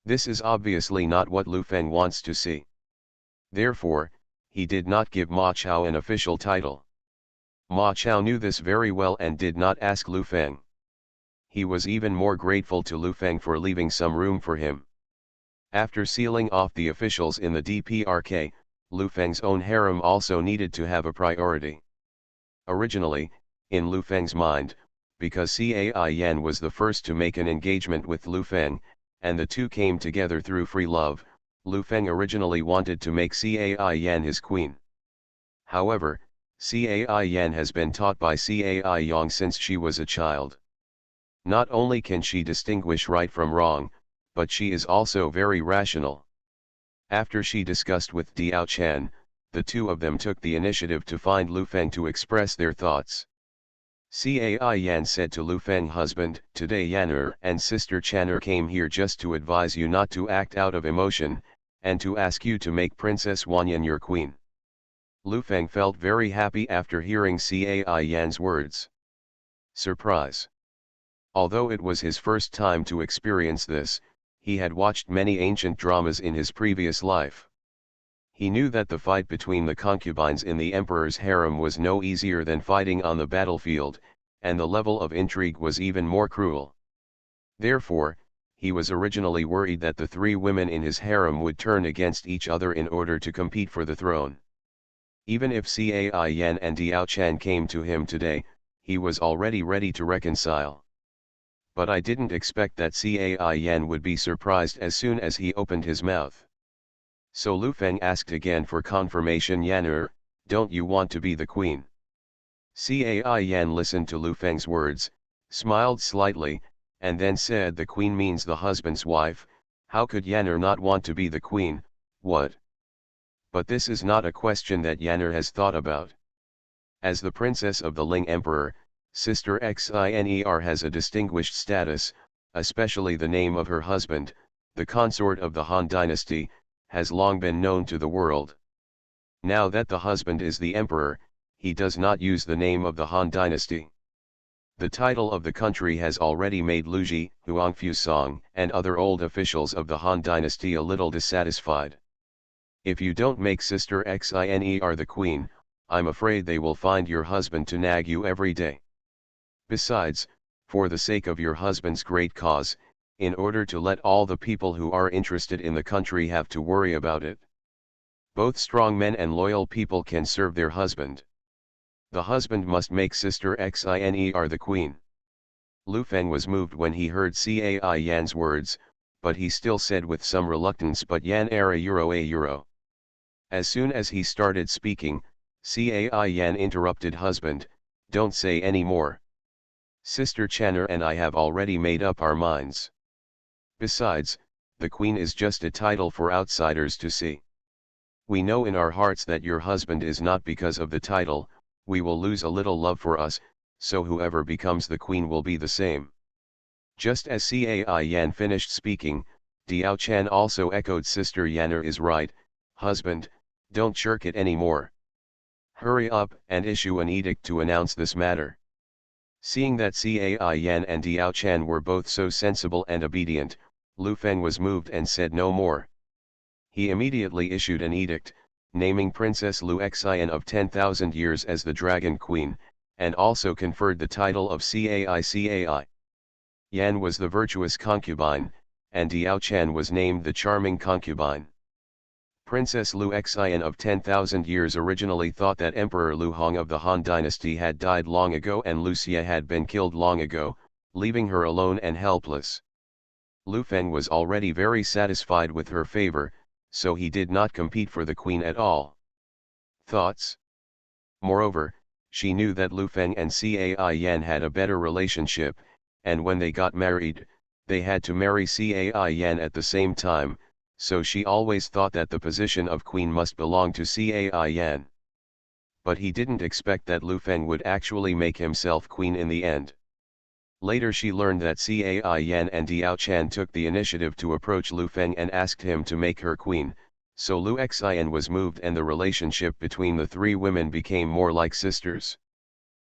This is obviously not what Lu Feng wants to see. Therefore, he did not give Ma Chao an official title. Ma Chao knew this very well and did not ask Lu Feng. He was even more grateful to Lu Feng for leaving some room for him. After sealing off the officials in the DPRK, Lu Feng's own harem also needed to have a priority. Originally, in Lu Feng's mind, because Cai Yan was the first to make an engagement with Lu Feng, and the two came together through free love, Lu Feng originally wanted to make Cai Yan his queen. However, Cai Yan has been taught by Cai Yang since she was a child. Not only can she distinguish right from wrong, but she is also very rational. After she discussed with Diao Chan, the two of them took the initiative to find Lu Feng to express their thoughts. Cai Yan said to Lu Feng husband, "Today Yan'er and sister Chan'er came here just to advise you not to act out of emotion, and to ask you to make Princess Wanyan your queen." Lu Feng felt very happy after hearing Cai Yan's words. Surprise. Although it was his first time to experience this, he had watched many ancient dramas in his previous life. He knew that the fight between the concubines in the emperor's harem was no easier than fighting on the battlefield, and the level of intrigue was even more cruel. Therefore, he was originally worried that the three women in his harem would turn against each other in order to compete for the throne. Even if Cai Yan and Diao Chan came to him today, he was already ready to reconcile. But I didn't expect that Cai Yan would be surprised as soon as he opened his mouth. So Lu Feng asked again for confirmation. Yan don't you want to be the queen? Cai Yan listened to Lu Feng's words, smiled slightly, and then said, the queen means the husband's wife. How could Yan not want to be the queen? What? But this is not a question that Yan has thought about. As the princess of the Ling Emperor, Sister Xiner has a distinguished status, especially the name of her husband, the consort of the Han dynasty, has long been known to the world. Now that the husband is the emperor, he does not use the name of the Han dynasty. The title of the country has already made Lu Ji, Huangfu Song, and other old officials of the Han dynasty a little dissatisfied. If you don't make Sister Xiner the queen, I'm afraid they will find your husband to nag you every day. Besides, for the sake of your husband's great cause, in order to let all the people who are interested in the country have to worry about it, both strong men and loyal people can serve their husband. The husband must make Sister Xiner the queen. Lu Feng was moved when he heard Cai Yan's words, but he still said with some reluctance, but Yan era euro a euro. As soon as he started speaking, Cai Yan interrupted, husband, don't say any more. Sister Channer and I have already made up our minds. Besides, the queen is just a title for outsiders to see. We know in our hearts that your husband is not because of the title. We will lose a little love for us, so whoever becomes the queen will be the same. Just as Cai Yan finished speaking, Diao Chan also echoed, Sister Yanner is right, husband, don't shirk it anymore. Hurry up and issue an edict to announce this matter. Seeing that Cai Yan and Diao Chan were both so sensible and obedient, Lu Feng was moved and said no more. He immediately issued an edict, naming Princess Lu Xian of 10,000 years as the Dragon Queen, and also conferred the title of Cai. Yan was the virtuous concubine, and Diao Chan was named the charming concubine. Princess Lu Xian of 10,000 years originally thought that Emperor Lu Hong of the Han dynasty had died long ago and Lu Xia had been killed long ago, leaving her alone and helpless. Lu Feng was already very satisfied with her favor, so he did not compete for the queen at all. Thoughts? Moreover, she knew that Lu Feng and Cai Yan had a better relationship, and when they got married, they had to marry Cai Yan at the same time, so she always thought that the position of queen must belong to Cai Yan. But he didn't expect that Lu Feng would actually make himself queen in the end. Later she learned that Cai Yan and Diao Chan took the initiative to approach Lu Feng and asked him to make her queen, so Lu Xian was moved and the relationship between the three women became more like sisters.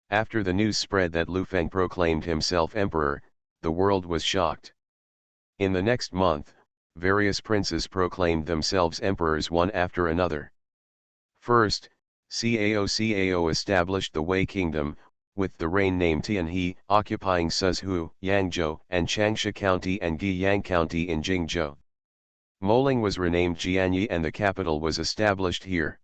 After the news spread that Lu Feng proclaimed himself emperor, the world was shocked. In the next month, various princes proclaimed themselves emperors one after another. First, Cao established the Wei Kingdom, with the reign name Tianhe, occupying Suzhou, Yangzhou, and Changsha County and Guiyang County in Jingzhou. Moling was renamed Jianyi and the capital was established here.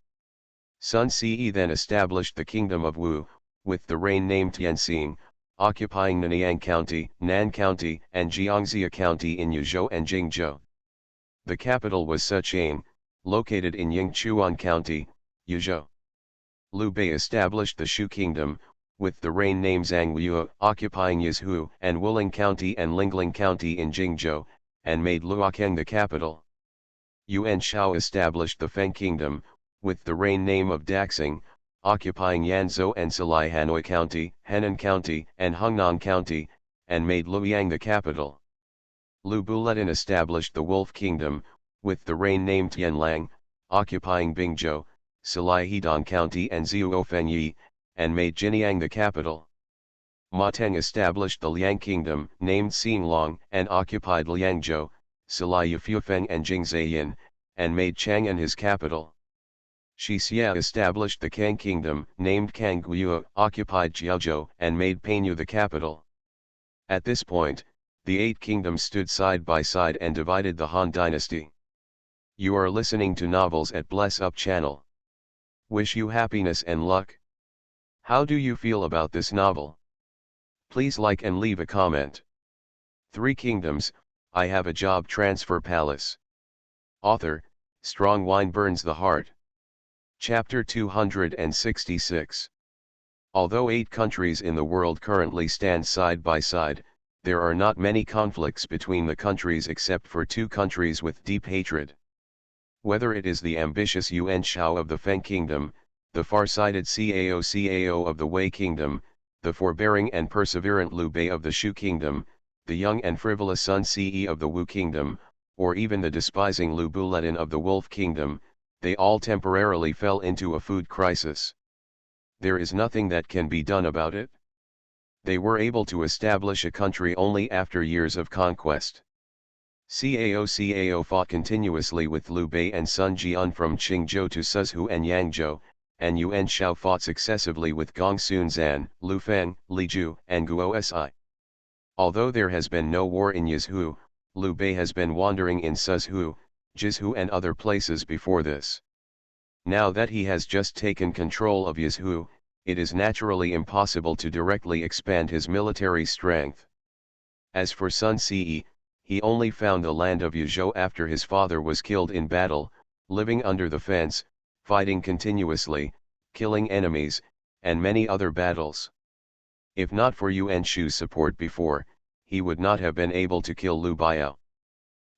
Sun Ce then established the Kingdom of Wu, with the reign name Tianxing, occupying Nanyang County, Nan County, and Jiangxia County in Yuzhou and Jingzhou. The capital was Suqiang, located in Yingchuan County, Yuzhou. Liu Bei established the Shu Kingdom, with the reign name Zhangwu, occupying Yizhou and Wuling County and Lingling County in Jingzhou, and made Luocheng the capital. Yuan Shao established the Feng Kingdom, with the reign name of Daxing, occupying Yanzhou and Salai Hanoi County, Henan County, and Hungnong County, and made Luoyang the capital. Lu Buletin established the Wolf Kingdom, with the reign name Tianlang, occupying Bingzhou, Salai Hedong County and Zhuofengyi, and made Jinyang the capital. Ma Teng established the Liang kingdom, named Xinlong, and occupied Liangzhou, Salai Yufeng and Jingzayin, and made Chang'an his capital. Shi Xia established the Kang kingdom, named Kangguo, occupied Jiaozhou, and made Panyu the capital. At this point, the 8 kingdoms stood side by side and divided the Han dynasty. You are listening to Novels at Bless Up channel. Wish you happiness and luck. How do you feel about this novel? Please like and leave a comment. 3 Kingdoms, I Have a Job Transfer Palace. Author, Strong Wine Burns the Heart. Chapter 266. Although 8 countries in the world currently stand side by side, there are not many conflicts between the countries except for 2 countries with deep hatred. Whether it is the ambitious Yuan Shao of the Feng Kingdom, the far-sighted Cao of the Wei Kingdom, the forbearing and perseverant Liu Bei of the Shu Kingdom, the young and frivolous Sun Ce of the Wu Kingdom, or even the despising Liu Buledin of the Wolf Kingdom, they all temporarily fell into a food crisis. There is nothing that can be done about it. They were able to establish a country only after years of conquest. Cao fought continuously with Liu Bei and Sun Jian from Qingzhou to Suzhou and Yangzhou, and Yuan Shao fought successively with Gongsun Zan, Lu Feng, Li Ju, and Guo Si. Although there has been no war in Yizhou, Liu Bei has been wandering in Suzhou, Jizhou and other places before this. Now that he has just taken control of Yizhou, it is naturally impossible to directly expand his military strength. As for Sun Ce, he only found the land of Yuzhou after his father was killed in battle, living under the fence, fighting continuously, killing enemies, and many other battles. If not for Yuan Shu's support before, he would not have been able to kill Liu Biao.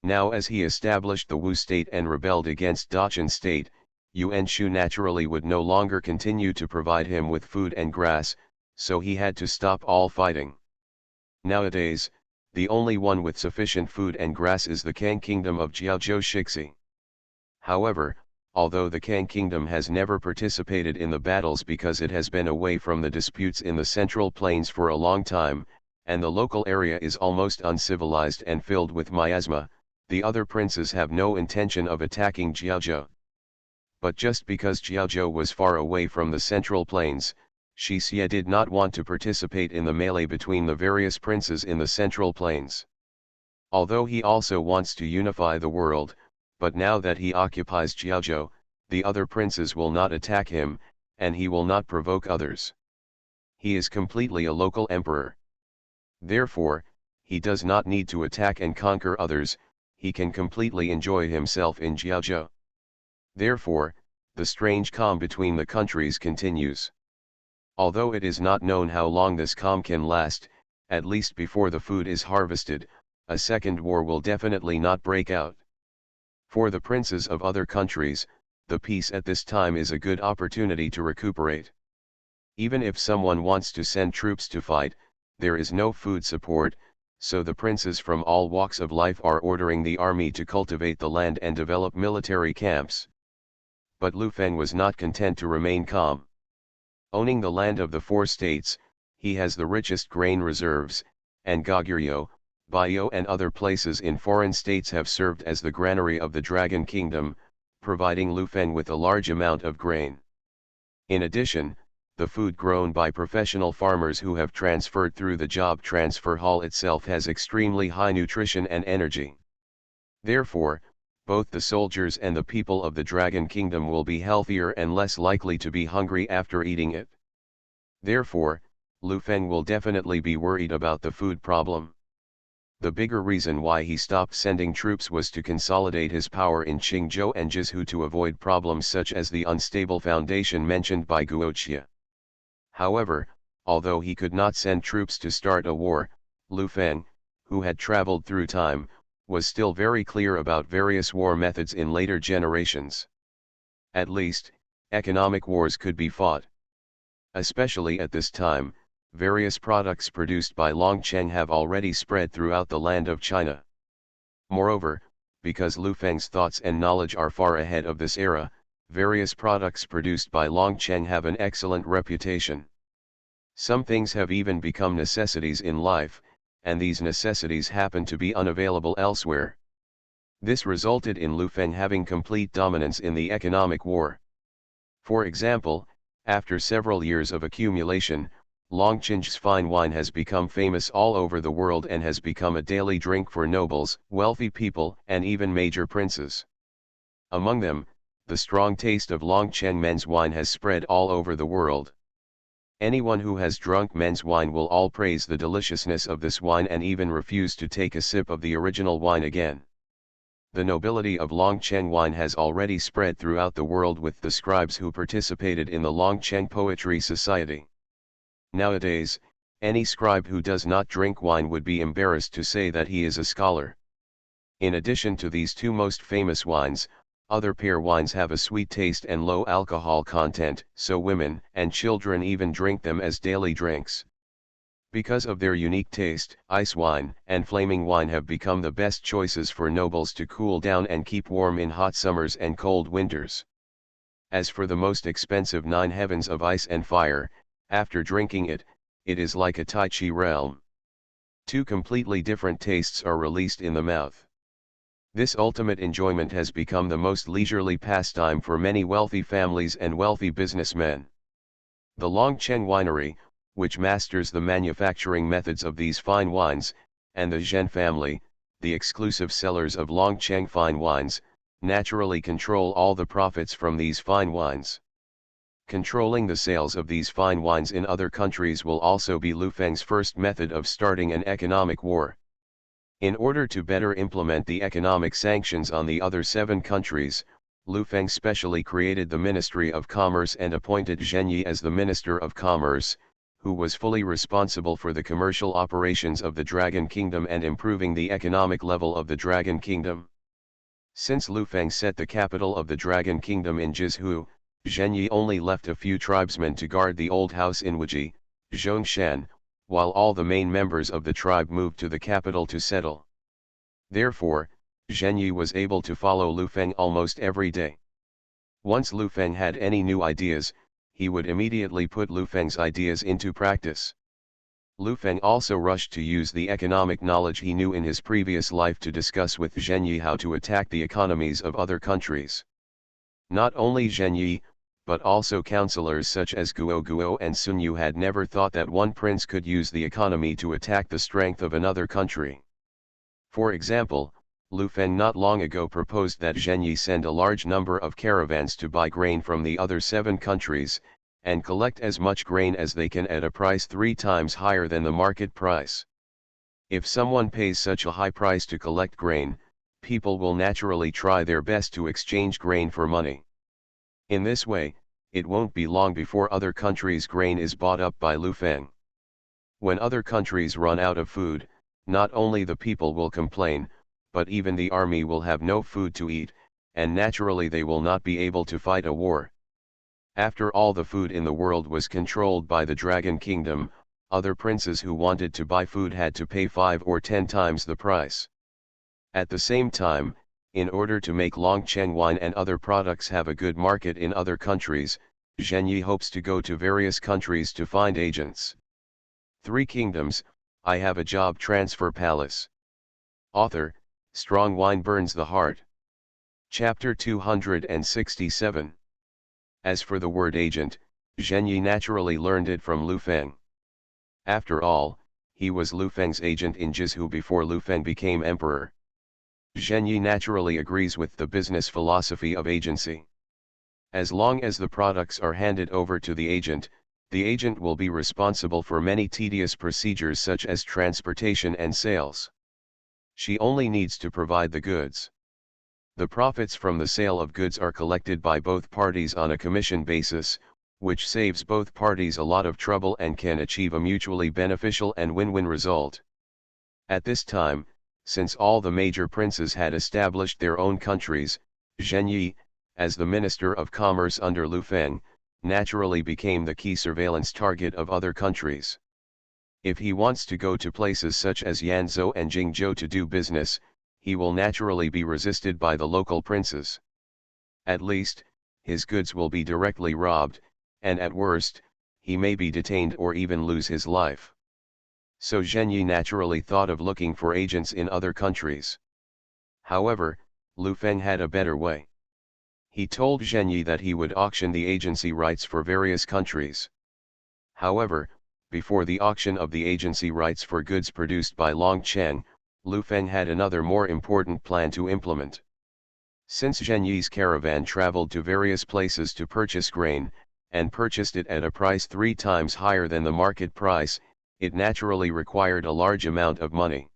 Now as he established the Wu state and rebelled against Daqin state, Yuan Shu naturally would no longer continue to provide him with food and grass, so he had to stop all fighting. Nowadays, the only one with sufficient food and grass is the Kang kingdom of Jiaozhou Shixi. However, although the Kang kingdom has never participated in the battles because it has been away from the disputes in the Central Plains for a long time, and the local area is almost uncivilized and filled with miasma, the other princes have no intention of attacking Jiaozhou. But just because Jiaozhou was far away from the Central Plains, Shi Xie did not want to participate in the melee between the various princes in the Central Plains. Although he also wants to unify the world, but now that he occupies Jiaozhou, the other princes will not attack him, and he will not provoke others. He is completely a local emperor. Therefore, he does not need to attack and conquer others, he can completely enjoy himself in Jiaozhou. Therefore, the strange calm between the countries continues. Although it is not known how long this calm can last, at least before the food is harvested, a second war will definitely not break out. For the princes of other countries, the peace at this time is a good opportunity to recuperate. Even if someone wants to send troops to fight, there is no food support, so the princes from all walks of life are ordering the army to cultivate the land and develop military camps. But Lu Feng was not content to remain calm. Owning the land of the 4 states, he has the richest grain reserves, and Goguryeo, Baiyou and other places in foreign states have served as the granary of the Dragon Kingdom, providing Lu Feng with a large amount of grain. In addition, the food grown by professional farmers who have transferred through the job transfer hall itself has extremely high nutrition and energy. Therefore, both the soldiers and the people of the Dragon Kingdom will be healthier and less likely to be hungry after eating it. Therefore, Lu Feng will definitely be worried about the food problem. The bigger reason why he stopped sending troops was to consolidate his power in Qingzhou and Jizhou to avoid problems such as the unstable foundation mentioned by Guoqia. However, although he could not send troops to start a war, Lu Feng, who had traveled through time, was still very clear about various war methods in later generations. At least, economic wars could be fought. Especially at this time, various products produced by Longcheng have already spread throughout the land of China. Moreover, because Lu Feng's thoughts and knowledge are far ahead of this era, various products produced by Longcheng have an excellent reputation. Some things have even become necessities in life, and these necessities happen to be unavailable elsewhere. This resulted in Lu Feng having complete dominance in the economic war. For example, after several years of accumulation, Longchen's fine wine has become famous all over the world and has become a daily drink for nobles, wealthy people, and even major princes. Among them, the strong taste of Longchen men's wine has spread all over the world. Anyone who has drunk men's wine will all praise the deliciousness of this wine and even refuse to take a sip of the original wine again. The nobility of Longcheng wine has already spread throughout the world with the scribes who participated in the Longcheng Poetry Society. Nowadays, any scribe who does not drink wine would be embarrassed to say that he is a scholar. In addition to these two most famous wines, other peer wines have a sweet taste and low alcohol content, so women and children even drink them as daily drinks. Because of their unique taste, ice wine and flaming wine have become the best choices for nobles to cool down and keep warm in hot summers and cold winters. As for the most expensive nine heavens of ice and fire, after drinking it, it is like a Tai Chi realm. Two completely different tastes are released in the mouth. This ultimate enjoyment has become the most leisurely pastime for many wealthy families and wealthy businessmen. The Longcheng Winery, which masters the manufacturing methods of these fine wines, and the Zhen family, the exclusive sellers of Longcheng fine wines, naturally control all the profits from these fine wines. Controlling the sales of these fine wines in other countries will also be Lu Feng's first method of starting an economic war. In order to better implement the economic sanctions on the other 7 countries, Lu Feng specially created the Ministry of Commerce and appointed Zhen Yi as the Minister of Commerce, who was fully responsible for the commercial operations of the Dragon Kingdom and improving the economic level of the Dragon Kingdom. Since Lu Feng set the capital of the Dragon Kingdom in Jizhu, Zhen Yi only left a few tribesmen to guard the old house in Wuji, Zhongshan, while all the main members of the tribe moved to the capital to settle. Therefore, Zhen Yi was able to follow Lu Feng almost every day. Once Lu Feng had any new ideas, he would immediately put Lu Feng's ideas into practice. Lu Feng also rushed to use the economic knowledge he knew in his previous life to discuss with Zhen Yi how to attack the economies of other countries. Not only Zhen Yi, but also counselors such as Guo Guo and Sun Yu had never thought that one prince could use the economy to attack the strength of another country. For example, Lu Feng not long ago proposed that Zhen Yi send a large number of caravans to buy grain from the other 7 countries, and collect as much grain as they can at a price 3 times higher than the market price. If someone pays such a high price to collect grain, people will naturally try their best to exchange grain for money. In this way, it won't be long before other countries' grain is bought up by Lu Feng. When other countries run out of food, not only the people will complain, but even the army will have no food to eat, and naturally they will not be able to fight a war. After all the food in the world was controlled by the Dragon Kingdom, other princes who wanted to buy food had to pay 5 or 10 times the price. At the same time, in order to make Longcheng wine and other products have a good market in other countries, Zhen Yi hopes to go to various countries to find agents. 3 Kingdoms, I Have a Job Transfer Palace. Author, Strong Wine Burns the Heart. Chapter 267. As for the word agent, Zhen Yi naturally learned it from Lu Feng. After all, he was Lu Feng's agent in Jizhu before Lu Feng became emperor. Zhen Yi naturally agrees with the business philosophy of agency. As long as the products are handed over to the agent will be responsible for many tedious procedures such as transportation and sales. She only needs to provide the goods. The profits from the sale of goods are collected by both parties on a commission basis, which saves both parties a lot of trouble and can achieve a mutually beneficial and win-win result. At this time, since all the major princes had established their own countries, Zhen Yi, as the Minister of Commerce under Lu Feng, naturally became the key surveillance target of other countries. If he wants to go to places such as Yanzhou and Jingzhou to do business, he will naturally be resisted by the local princes. At least, his goods will be directly robbed, and at worst, he may be detained or even lose his life. So Zhenyi naturally thought of looking for agents in other countries. However, Lu Feng had a better way. He told Zhenyi that he would auction the agency rights for various countries. However, before the auction of the agency rights for goods produced by Long Cheng, Lu Feng had another more important plan to implement. Since Zhenyi's caravan traveled to various places to purchase grain, and purchased it at a price 3 times higher than the market price, it naturally required a large amount of money.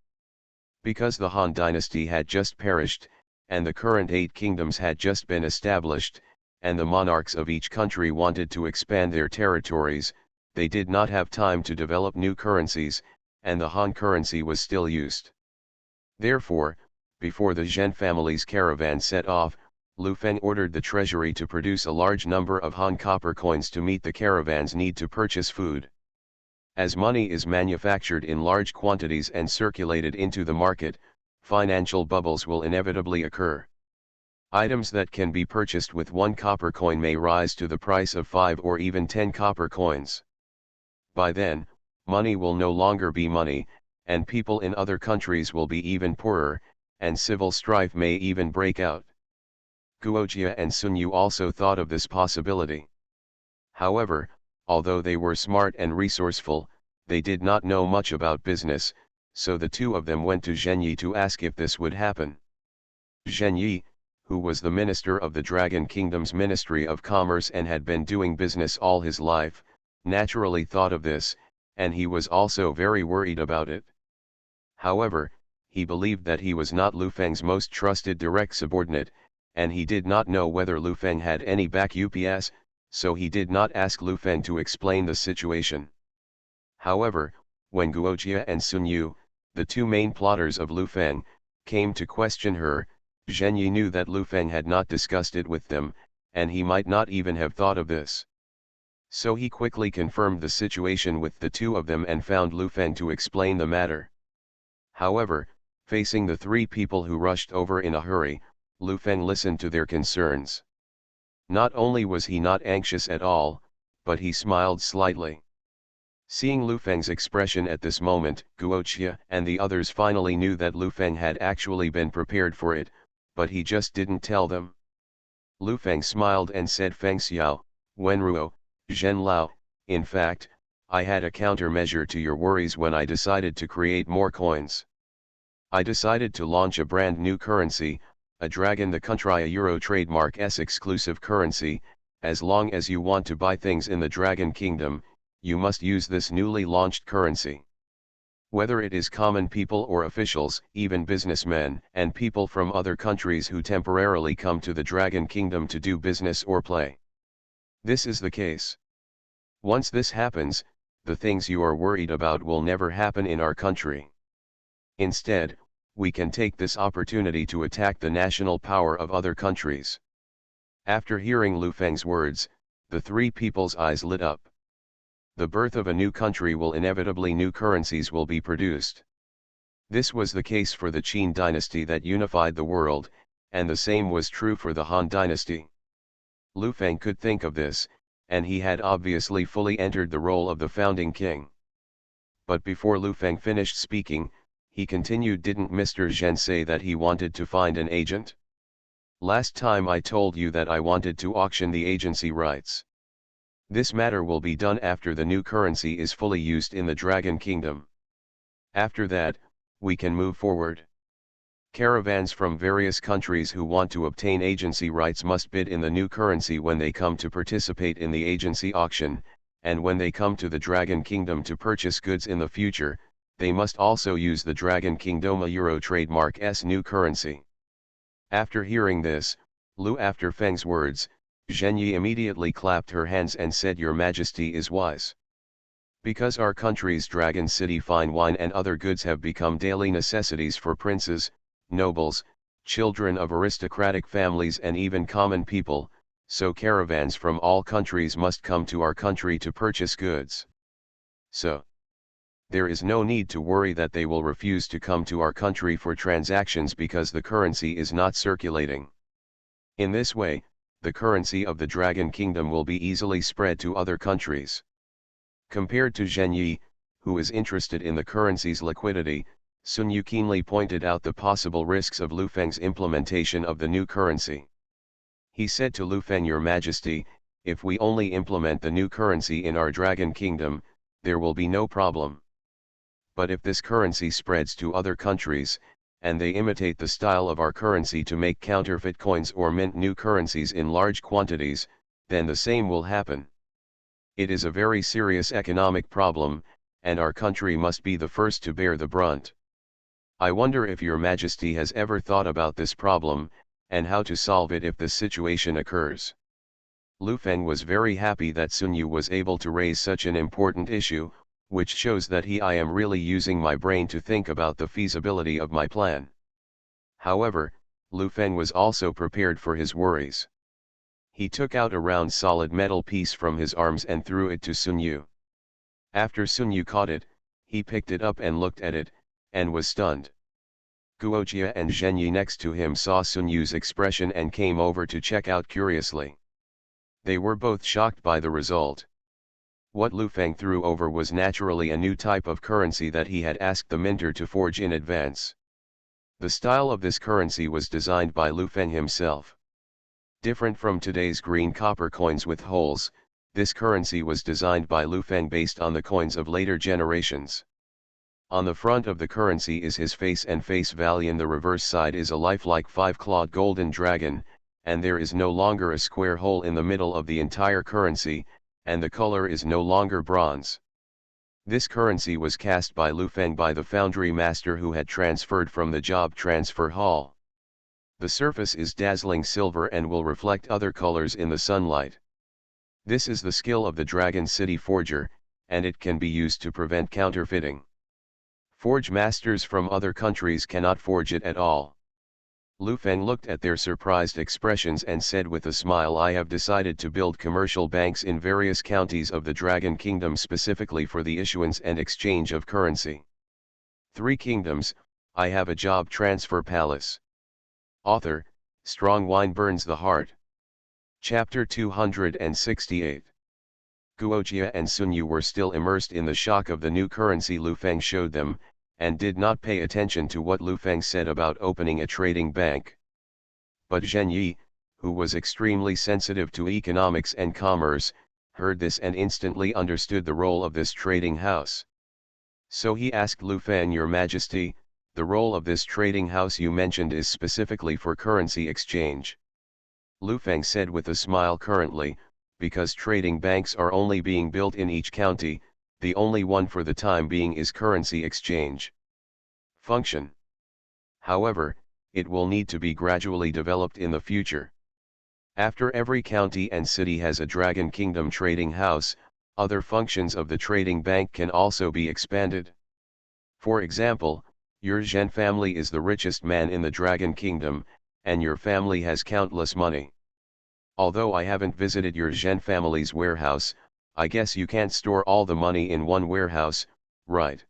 Because the Han dynasty had just perished, and the current 8 kingdoms had just been established, and the monarchs of each country wanted to expand their territories, they did not have time to develop new currencies, and the Han currency was still used. Therefore, before the Zhen family's caravan set off, Lu Feng ordered the treasury to produce a large number of Han copper coins to meet the caravan's need to purchase food. As money is manufactured in large quantities and circulated into the market, financial bubbles will inevitably occur. Items that can be purchased with 1 copper coin may rise to the price of 5 or even 10 copper coins. By then, money will no longer be money, and people in other countries will be even poorer, and civil strife may even break out. Guojia and Sun Yu also thought of this possibility. However, although they were smart and resourceful, they did not know much about business, so the two of them went to Zhenyi to ask if this would happen. Zhenyi, who was the minister of the Dragon Kingdom's Ministry of Commerce and had been doing business all his life, naturally thought of this, and he was also very worried about it. However, he believed that he was not Lu Feng's most trusted direct subordinate, and he did not know whether Lu Feng had any backups, so he did not ask Lu Feng to explain the situation. However, when Guojia and Sun Yu, the two main plotters of Lu Feng, came to question her, Zhenyi knew that Lu Feng had not discussed it with them, and he might not even have thought of this. So he quickly confirmed the situation with the two of them and found Lu Feng to explain the matter. However, facing the 3 people who rushed over in a hurry, Lu Feng listened to their concerns. Not only was he not anxious at all, but he smiled slightly. Seeing Lu Feng's expression at this moment, Guoqia and the others finally knew that Lu Feng had actually been prepared for it, but he just didn't tell them. Lu Feng smiled and said, Feng Xiao, Wenruo, Zhen Lao, in fact, I had a countermeasure to your worries when I decided to create more coins. I decided to launch a brand new currency, a Dragon the Country Euro trademark S exclusive currency. As long as you want to buy things in the Dragon Kingdom, you must use this newly launched currency. Whether it is common people or officials, even businessmen and people from other countries who temporarily come to the Dragon Kingdom to do business or play. This is the case. Once this happens, the things you are worried about will never happen in our country. Instead, we can take this opportunity to attack the national power of other countries. After hearing Lu Feng's words, the 3 people's eyes lit up. The birth of a new country will inevitably new currencies will be produced. This was the case for the Qin dynasty that unified the world, and the same was true for the Han dynasty. Lu Feng could think of this, and he had obviously fully entered the role of the founding king. But before Lu Feng finished speaking, he continued, didn't Mr. Zhen say that he wanted to find an agent? Last time I told you that I wanted to auction the agency rights. This matter will be done after the new currency is fully used in the Dragon Kingdom. After that, we can move forward. Caravans from various countries who want to obtain agency rights must bid in the new currency when they come to participate in the agency auction, and when they come to the Dragon Kingdom to purchase goods in the future, they must also use the Dragon Kingdom Euro trademark S new currency. After hearing this, after Feng's words, Zhenyi immediately clapped her hands and said, Your Majesty is wise. Because our country's Dragon City fine wine and other goods have become daily necessities for princes, nobles, children of aristocratic families and even common people, so caravans from all countries must come to our country to purchase goods. So, there is no need to worry that they will refuse to come to our country for transactions because the currency is not circulating. In this way, the currency of the Dragon Kingdom will be easily spread to other countries. Compared to Zheng Yi, who is interested in the currency's liquidity, Sun Yu keenly pointed out the possible risks of Lu Feng's implementation of the new currency. He said to Lu Feng, "Your Majesty, if we only implement the new currency in our Dragon Kingdom, there will be no problem. But if this currency spreads to other countries, and they imitate the style of our currency to make counterfeit coins or mint new currencies in large quantities, then the same will happen. It is a very serious economic problem, and our country must be the first to bear the brunt. I wonder if Your Majesty has ever thought about this problem, and how to solve it if this situation occurs." Lu Feng was very happy that Sun Yu was able to raise such an important issue, which shows that I am really using my brain to think about the feasibility of my plan. However, Lu Feng was also prepared for his worries. He took out a round solid metal piece from his arms and threw it to Sun Yu. After Sun Yu caught it, he picked it up and looked at it, and was stunned. Guojia and Zheng Yi next to him saw Sun Yu's expression and came over to check out curiously. They were both shocked by the result. What Lu Feng threw over was naturally a new type of currency that he had asked the minter to forge in advance. The style of this currency was designed by Lu Feng himself. Different from today's green copper coins with holes, this currency was designed by Lu Feng based on the coins of later generations. On the front of the currency is his face and face value, and the reverse side is a lifelike five-clawed golden dragon, and there is no longer a square hole in the middle of the entire currency, and the color is no longer bronze. This currency was cast by Lu Feng by the foundry master who had transferred from the job transfer hall. The surface is dazzling silver and will reflect other colors in the sunlight. This is the skill of the Dragon City forger, and it can be used to prevent counterfeiting. Forge masters from other countries cannot forge it at all. Lu Feng looked at their surprised expressions and said with a smile, "I have decided to build commercial banks in various counties of the Dragon Kingdom specifically for the issuance and exchange of currency. 3 kingdoms, I have a job transfer palace." Author, Strong Wine Burns the Heart. Chapter 268. Guojia and Sun Yu were still immersed in the shock of the new currency Lu Feng showed them, and did not pay attention to what Lu Feng said about opening a trading bank. But Zheng Yi, who was extremely sensitive to economics and commerce, heard this and instantly understood the role of this trading house. So he asked Lu Feng, "Your Majesty, the role of this trading house you mentioned is specifically for currency exchange." Lu Feng said with a smile, "Currently, because trading banks are only being built in each county, the only one for the time being is currency exchange function. However, it will need to be gradually developed in the future. After every county and city has a Dragon Kingdom trading house, other functions of the trading bank can also be expanded. For example, your Zhen family is the richest man in the Dragon Kingdom, and your family has countless money. Although I haven't visited your Zhen family's warehouse, I guess you can't store all the money in one warehouse, right?"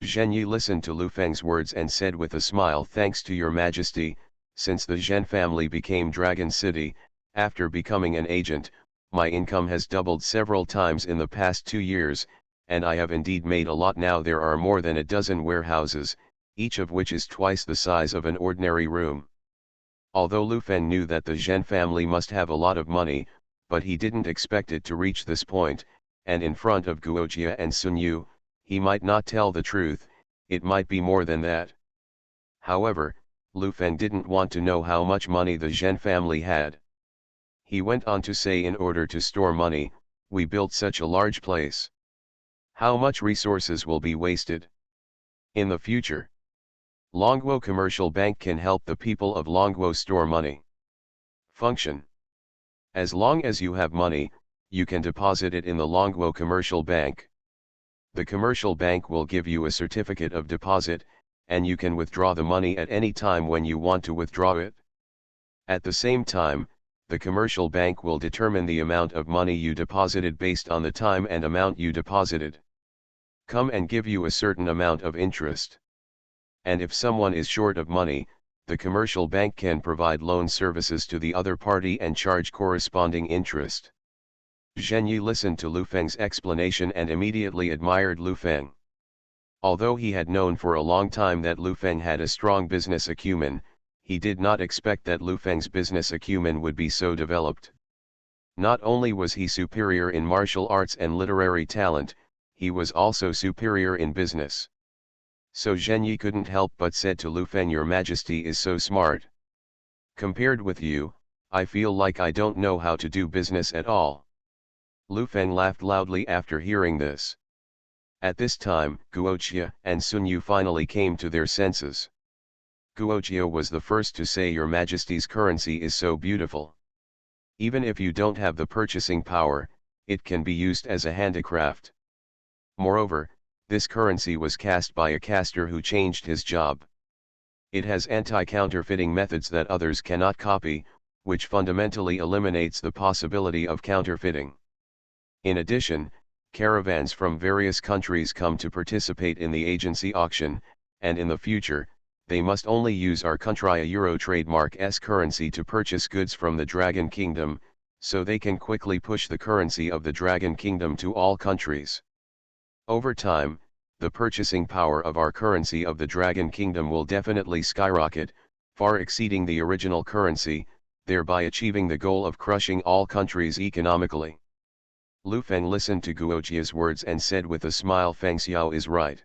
Zheng Yi listened to Lu Feng's words and said with a smile, "Thanks to your Majesty, since the Zhen family became Dragon City, after becoming an agent, my income has doubled several times in the past 2 years, and I have indeed made a lot now. There are more than a dozen warehouses, each of which is twice the size of an ordinary room." Although Lu Feng knew that the Zhen family must have a lot of money, but he didn't expect it to reach this point, and in front of Guojia and Sun Yu, he might not tell the truth, it might be more than that. However, Lu Feng didn't want to know how much money the Zhen family had. He went on to say, "In order to store money, we built such a large place. How much resources will be wasted? In the future, Longguo Commercial Bank can help the people of Longguo store money. Function: as long as you have money, you can deposit it in the Longguo Commercial Bank. The commercial bank will give you a certificate of deposit, and you can withdraw the money at any time when you want to withdraw it. At the same time, the commercial bank will determine the amount of money you deposited based on the time and amount you deposited. Come and give you a certain amount of interest. And if someone is short of money, the commercial bank can provide loan services to the other party and charge corresponding interest. Zheng Yi listened to Lu Feng's explanation and immediately admired Lu Feng. Although he had known for a long time that Lu Feng had a strong business acumen, he did not expect that Lu Feng's business acumen would be so developed. Not only was he superior in martial arts and literary talent, he was also superior in business. So Zheng Yi couldn't help but said to Lu Feng, "Your Majesty is so smart. Compared with you, I feel like I don't know how to do business at all." Lu Feng laughed loudly after hearing this. At this time, Guoqia and Sun Yu finally came to their senses. Guoqia was the first to say, "Your Majesty's currency is so beautiful. Even if you don't have the purchasing power, it can be used as a handicraft. Moreover, this currency was cast by a caster who changed his job. It has anti-counterfeiting methods that others cannot copy, which fundamentally eliminates the possibility of counterfeiting. In addition, caravans from various countries come to participate in the agency auction, and in the future, they must only use our country Euro trademark S currency to purchase goods from the Dragon Kingdom, so they can quickly push the currency of the Dragon Kingdom to all countries. Over time, the purchasing power of our currency of the Dragon Kingdom will definitely skyrocket, far exceeding the original currency, thereby achieving the goal of crushing all countries economically." Lu Feng listened to Guoqia's words and said with a smile, "Feng Xiao is right.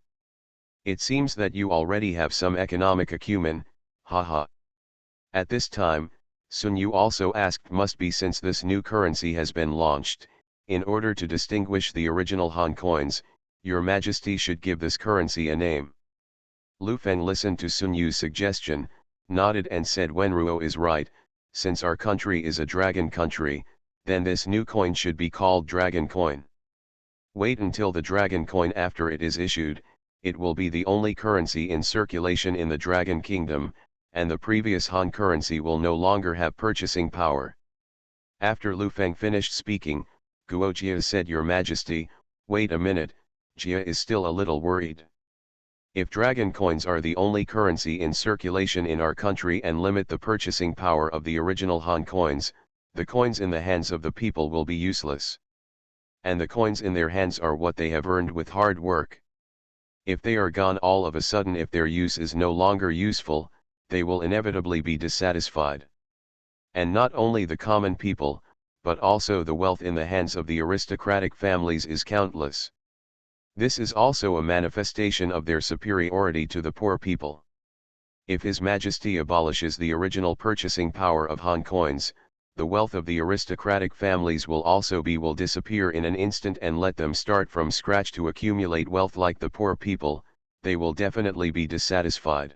It seems that you already have some economic acumen, haha." At this time, Sun Yu also asked, "Must be since this new currency has been launched, in order to distinguish the original Han coins, Your Majesty should give this currency a name." Lu Feng listened to Sun Yu's suggestion, nodded and said, "Wenruo is right, since our country is a dragon country, then this new coin should be called Dragon Coin. Wait until the Dragon Coin after it is issued, it will be the only currency in circulation in the Dragon Kingdom, and the previous Han currency will no longer have purchasing power." After Lu Feng finished speaking, Guoqia said, "Your Majesty, wait a minute, Jia is still a little worried. If dragon coins are the only currency in circulation in our country and limit the purchasing power of the original Han coins, the coins in the hands of the people will be useless. And the coins in their hands are what they have earned with hard work. If they are gone all of a sudden, if their use is no longer useful, they will inevitably be dissatisfied. And not only the common people, but also the wealth in the hands of the aristocratic families is countless. This is also a manifestation of their superiority to the poor people. If His Majesty abolishes the original purchasing power of Han coins, the wealth of the aristocratic families will disappear in an instant, and let them start from scratch to accumulate wealth like the poor people, they will definitely be dissatisfied.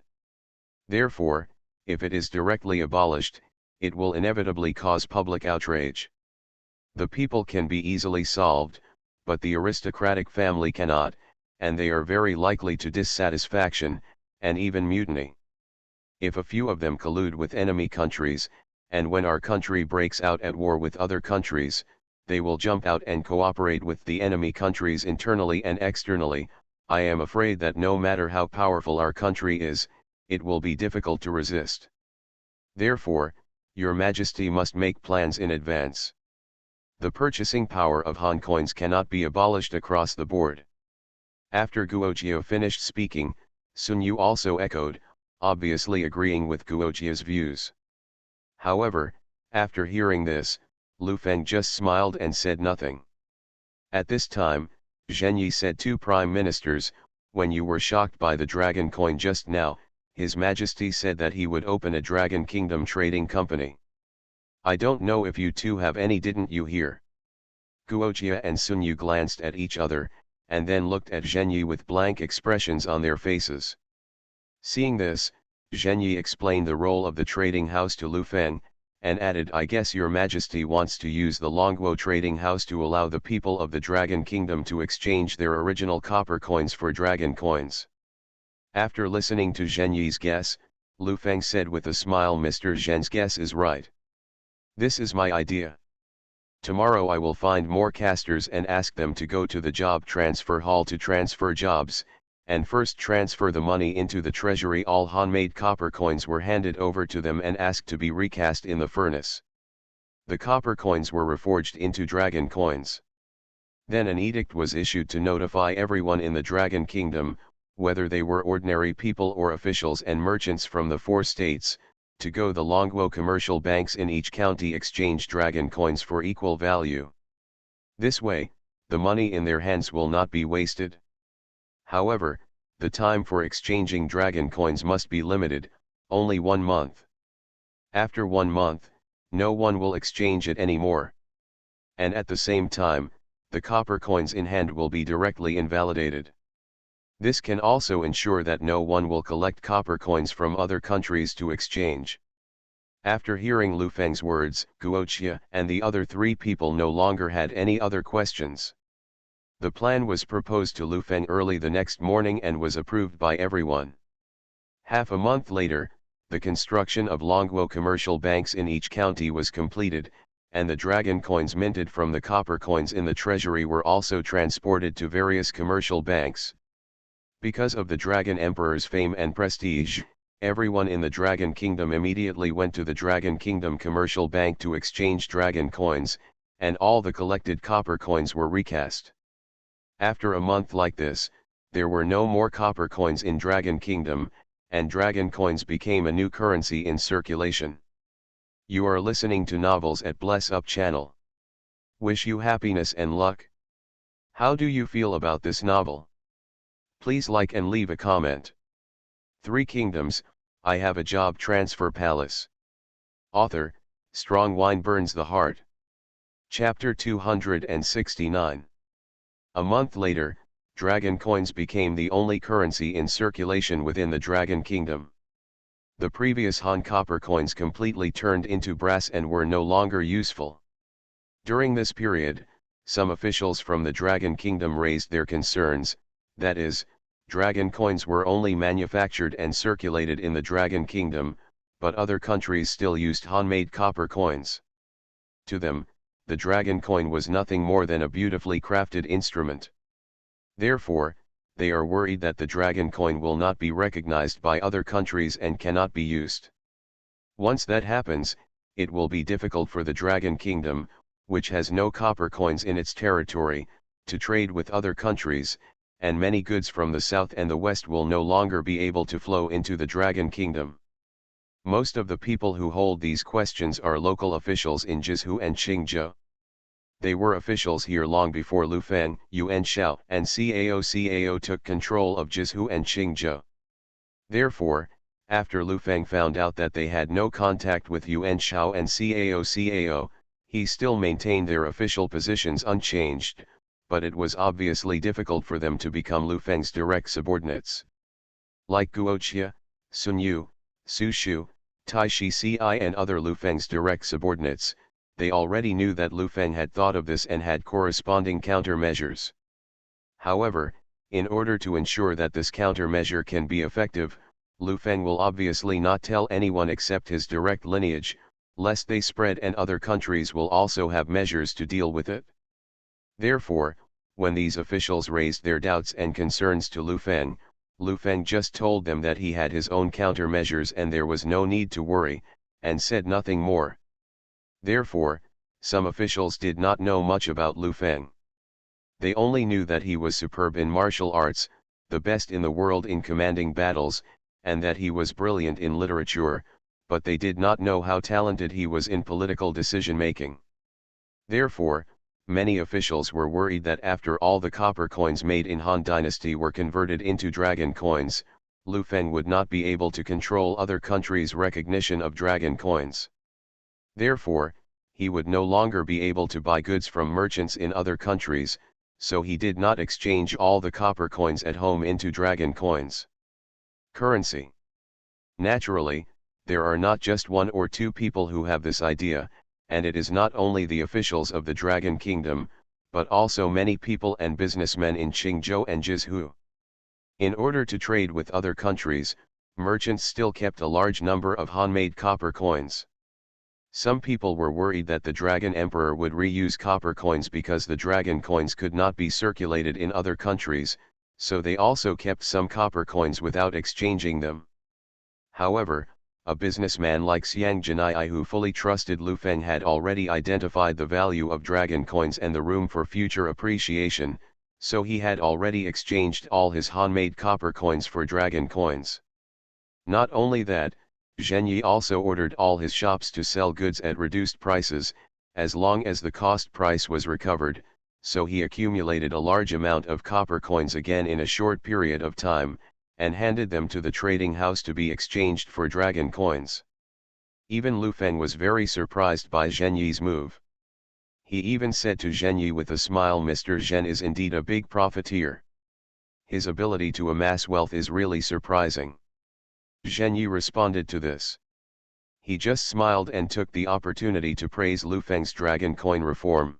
Therefore, if it is directly abolished, it will inevitably cause public outrage. The people can be easily solved, but the aristocratic family cannot, and they are very likely to dissatisfaction, and even mutiny. If a few of them collude with enemy countries, and when our country breaks out at war with other countries, they will jump out and cooperate with the enemy countries internally and externally, I am afraid that no matter how powerful our country is, it will be difficult to resist. Therefore, Your Majesty must make plans in advance. The purchasing power of Han coins cannot be abolished across the board." After Guoqia finished speaking, Sun Yu also echoed, obviously agreeing with Guoqia's views. However, after hearing this, Lu Feng just smiled and said nothing. At this time, Zheng Yi said to Prime Ministers, "When you were shocked by the dragon coin just now, His Majesty said that he would open a Dragon Kingdom trading company. I don't know if you two have any, didn't you hear?" Guoqia and Sun Yu glanced at each other, and then looked at Zheng Yi with blank expressions on their faces. Seeing this, Zheng Yi explained the role of the trading house to Lu Feng, and added, "I guess Your Majesty wants to use the Longguo trading house to allow the people of the Dragon Kingdom to exchange their original copper coins for dragon coins." After listening to Zheng Yi's guess, Lu Feng said with a smile, "Mr. Zhen's guess is right. This is my idea. Tomorrow I will find more casters and ask them to go to the job transfer hall to transfer jobs, and first transfer the money into the treasury. All Han-made copper coins were handed over to them and asked to be recast in the furnace. The copper coins were reforged into dragon coins. Then an edict was issued to notify everyone in the Dragon Kingdom, whether they were ordinary people or officials and merchants from the 4 states, to go the Longwo commercial banks in each county exchange dragon coins for equal value. This way, the money in their hands will not be wasted. However, the time for exchanging dragon coins must be limited, only 1 month. After 1 month, no one will exchange it anymore. And at the same time, the copper coins in hand will be directly invalidated. This can also ensure that no one will collect copper coins from other countries to exchange. After hearing Lu Feng's words, Guoqia and the other 3 people no longer had any other questions. The plan was proposed to Lu Feng early the next morning and was approved by everyone. Half a month later, the construction of Longwo commercial banks in each county was completed, and the dragon coins minted from the copper coins in the treasury were also transported to various commercial banks. Because of the Dragon Emperor's fame and prestige, everyone in the Dragon Kingdom immediately went to the Dragon Kingdom Commercial Bank to exchange dragon coins, and all the collected copper coins were recast. After a month like this, there were no more copper coins in Dragon Kingdom, and dragon coins became a new currency in circulation. You are listening to novels at Bless Up channel. Wish you happiness and luck. How do you feel about this novel? Please like and leave a comment. 3 Kingdoms, I Have a Job Transfer Palace. Author, Strong Wine Burns the Heart. Chapter 269. A month later, dragon coins became the only currency in circulation within the Dragon Kingdom. The previous Han copper coins completely turned into brass and were no longer useful. During this period, some officials from the Dragon Kingdom raised their concerns, that is, dragon coins were only manufactured and circulated in the Dragon Kingdom, but other countries still used Han-made copper coins. To them, the dragon coin was nothing more than a beautifully crafted instrument. Therefore, they are worried that the dragon coin will not be recognized by other countries and cannot be used. Once that happens, it will be difficult for the Dragon Kingdom, which has no copper coins in its territory, to trade with other countries, and many goods from the south and the west will no longer be able to flow into the Dragon Kingdom. Most of the people who hold these questions are local officials in Jizhu and Qingzhou. They were officials here long before Lu Feng, Yuan Shao and Cao took control of Jizhu and Qingzhou. Therefore, after Lu Feng found out that they had no contact with Yuan Shao and Cao, he still maintained their official positions unchanged, but it was obviously difficult for them to become Lu Feng's direct subordinates. Like Guoqia, Sun Yu, Su Shu, Tai Shi Ci and other Lu Feng's direct subordinates, they already knew that Lu Feng had thought of this and had corresponding countermeasures. However, in order to ensure that this countermeasure can be effective, Lu Feng will obviously not tell anyone except his direct lineage, lest they spread and other countries will also have measures to deal with it. Therefore, when these officials raised their doubts and concerns to Lu Feng just told them that he had his own countermeasures and there was no need to worry, and said nothing more. Therefore, some officials did not know much about Lu Feng. They only knew that he was superb in martial arts, the best in the world in commanding battles, and that he was brilliant in literature, but they did not know how talented he was in political decision-making. Therefore, many officials were worried that after all the copper coins made in Han Dynasty were converted into dragon coins, Lu Feng would not be able to control other countries' recognition of dragon coins. Therefore, he would no longer be able to buy goods from merchants in other countries, so he did not exchange all the copper coins at home into dragon coins. Currency. Naturally, there are not just 1 or 2 people who have this idea, and it is not only the officials of the Dragon Kingdom, but also many people and businessmen in Qingzhou and Jizhu. In order to trade with other countries, merchants still kept a large number of Han-made copper coins. Some people were worried that the Dragon Emperor would reuse copper coins because the dragon coins could not be circulated in other countries, so they also kept some copper coins without exchanging them. However, a businessman like Xiang Jinai who fully trusted Lu Feng had already identified the value of dragon coins and the room for future appreciation, so he had already exchanged all his handmade copper coins for dragon coins. Not only that, Zhen Yi also ordered all his shops to sell goods at reduced prices, as long as the cost price was recovered, so he accumulated a large amount of copper coins again in a short period of time, and handed them to the trading house to be exchanged for dragon coins. Even Lu Feng was very surprised by Zhen Yi's move. He even said to Zhen Yi with a smile, "Mr. Zhen is indeed a big profiteer. His ability to amass wealth is really surprising." Zhen Yi responded to this. He just smiled and took the opportunity to praise Lu Feng's dragon coin reform.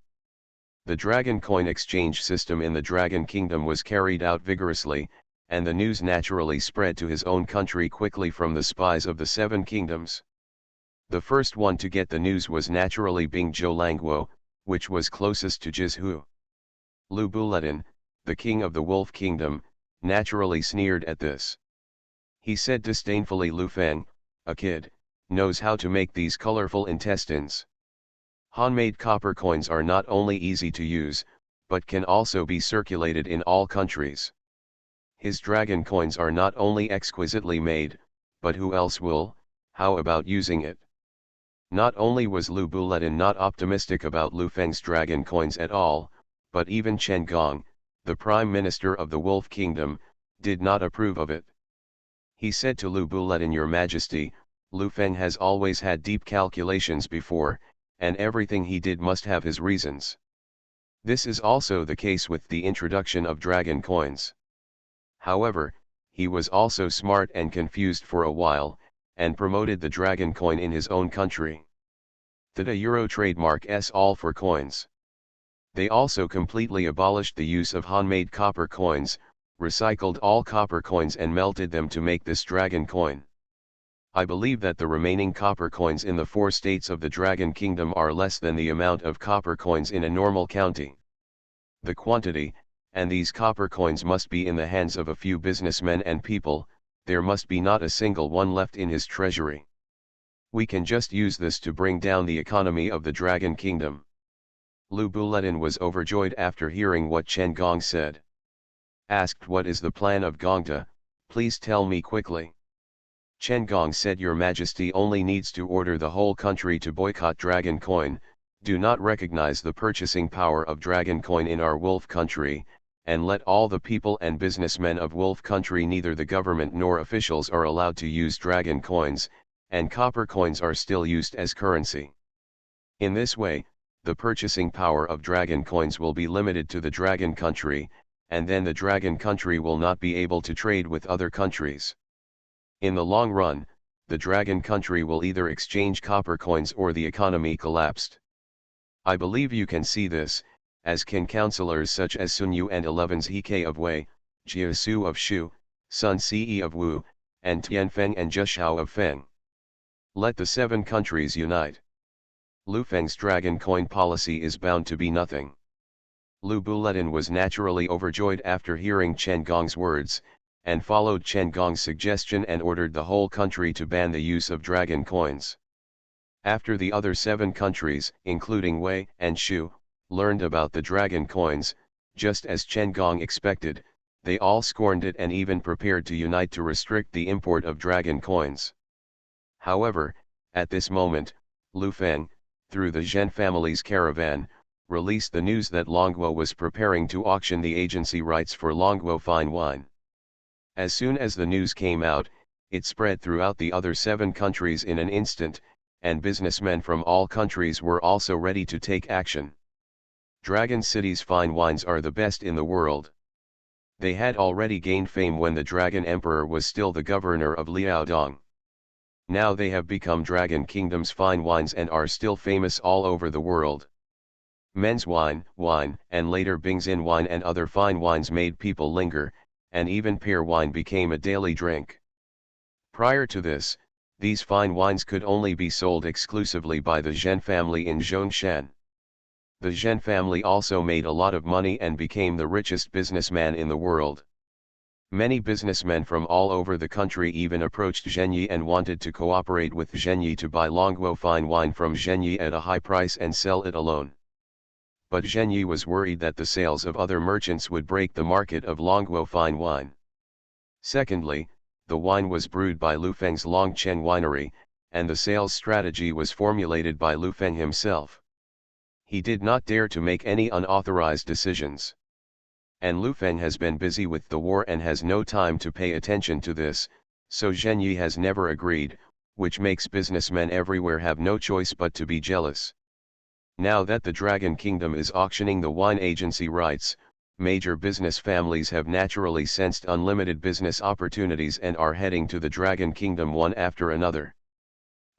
The dragon coin exchange system in the Dragon Kingdom was carried out vigorously, and the news naturally spread to his own country quickly from the spies of the Seven Kingdoms. The first one to get the news was naturally Bing Langguo, which was closest to Jizhu. Lu Buletin, the king of the Wolf Kingdom, naturally sneered at this. He said disdainfully, "Lu Feng, a kid, knows how to make these colorful intestines. Handmade copper coins are not only easy to use, but can also be circulated in all countries. His dragon coins are not only exquisitely made, but who else will, how about using it?" Not only was Lu Buletin not optimistic about Lu Feng's dragon coins at all, but even Chen Gong, the prime minister of the Wolf Kingdom, did not approve of it. He said to Lu Buletin, "Your Majesty, Lu Feng has always had deep calculations before, and everything he did must have his reasons. This is also the case with the introduction of dragon coins. However, he was also smart and confused for a while, and promoted the dragon coin in his own country. The Euro trademark s all for coins. They also completely abolished the use of handmade copper coins, recycled all copper coins and melted them to make this dragon coin. I believe that the remaining copper coins in the 4 states of the Dragon Kingdom are less than the amount of copper coins in a normal county. The quantity, and these copper coins must be in the hands of a few businessmen and people, there must be not a single one left in his treasury. We can just use this to bring down the economy of the Dragon Kingdom." Lu Buletin was overjoyed after hearing what Chen Gong said. Asked what is the plan of Gongda, "Please tell me quickly." Chen Gong said, "Your Majesty only needs to order the whole country to boycott dragon coin, do not recognize the purchasing power of dragon coin in our Wolf country, and let all the people and businessmen of Wolf country, neither the government nor officials are allowed to use dragon coins, and copper coins are still used as currency. In this way, the purchasing power of dragon coins will be limited to the dragon country, and then the dragon country will not be able to trade with other countries. In the long run, the dragon country will either exchange copper coins or the economy collapsed. I believe you can see this, as can councillors such as Sun Yu and 11's He of Wei, Jia Su of Shu, Sun Ce of Wu, and Tian Feng and Zhe Xiao of Feng. Let the 7 countries unite. Lu Feng's dragon coin policy is bound to be nothing." Lu Buletin was naturally overjoyed after hearing Chen Gong's words, and followed Chen Gong's suggestion and ordered the whole country to ban the use of dragon coins. After the other 7 countries, including Wei and Shu, learned about the dragon coins, just as Chen Gong expected, they all scorned it and even prepared to unite to restrict the import of dragon coins. However, at this moment, Lu Feng, through the Zhen family's caravan, released the news that Langguo was preparing to auction the agency rights for Langguo fine wine. As soon as the news came out, it spread throughout the other 7 countries in an instant, and businessmen from all countries were also ready to take action. Dragon City's fine wines are the best in the world. They had already gained fame when the Dragon Emperor was still the governor of Liaodong. Now they have become Dragon Kingdom's fine wines and are still famous all over the world. Men's wine, and later Bingzin wine and other fine wines made people linger, and even pear wine became a daily drink. Prior to this, these fine wines could only be sold exclusively by the Zhen family in Zhongshan. The Zhen family also made a lot of money and became the richest businessman in the world. Many businessmen from all over the country even approached Zhenyi and wanted to cooperate with Zhenyi to buy Longguo fine wine from Zhenyi at a high price and sell it alone. But Zhenyi was worried that the sales of other merchants would break the market of Longguo fine wine. Secondly, the wine was brewed by Lu Feng's Longchen winery, and the sales strategy was formulated by Lu Feng himself. He did not dare to make any unauthorized decisions. And Lu Feng has been busy with the war and has no time to pay attention to this, so Zhenyi has never agreed, which makes businessmen everywhere have no choice but to be jealous. Now that the Dragon Kingdom is auctioning the wine agency rights, major business families have naturally sensed unlimited business opportunities and are heading to the Dragon Kingdom one after another.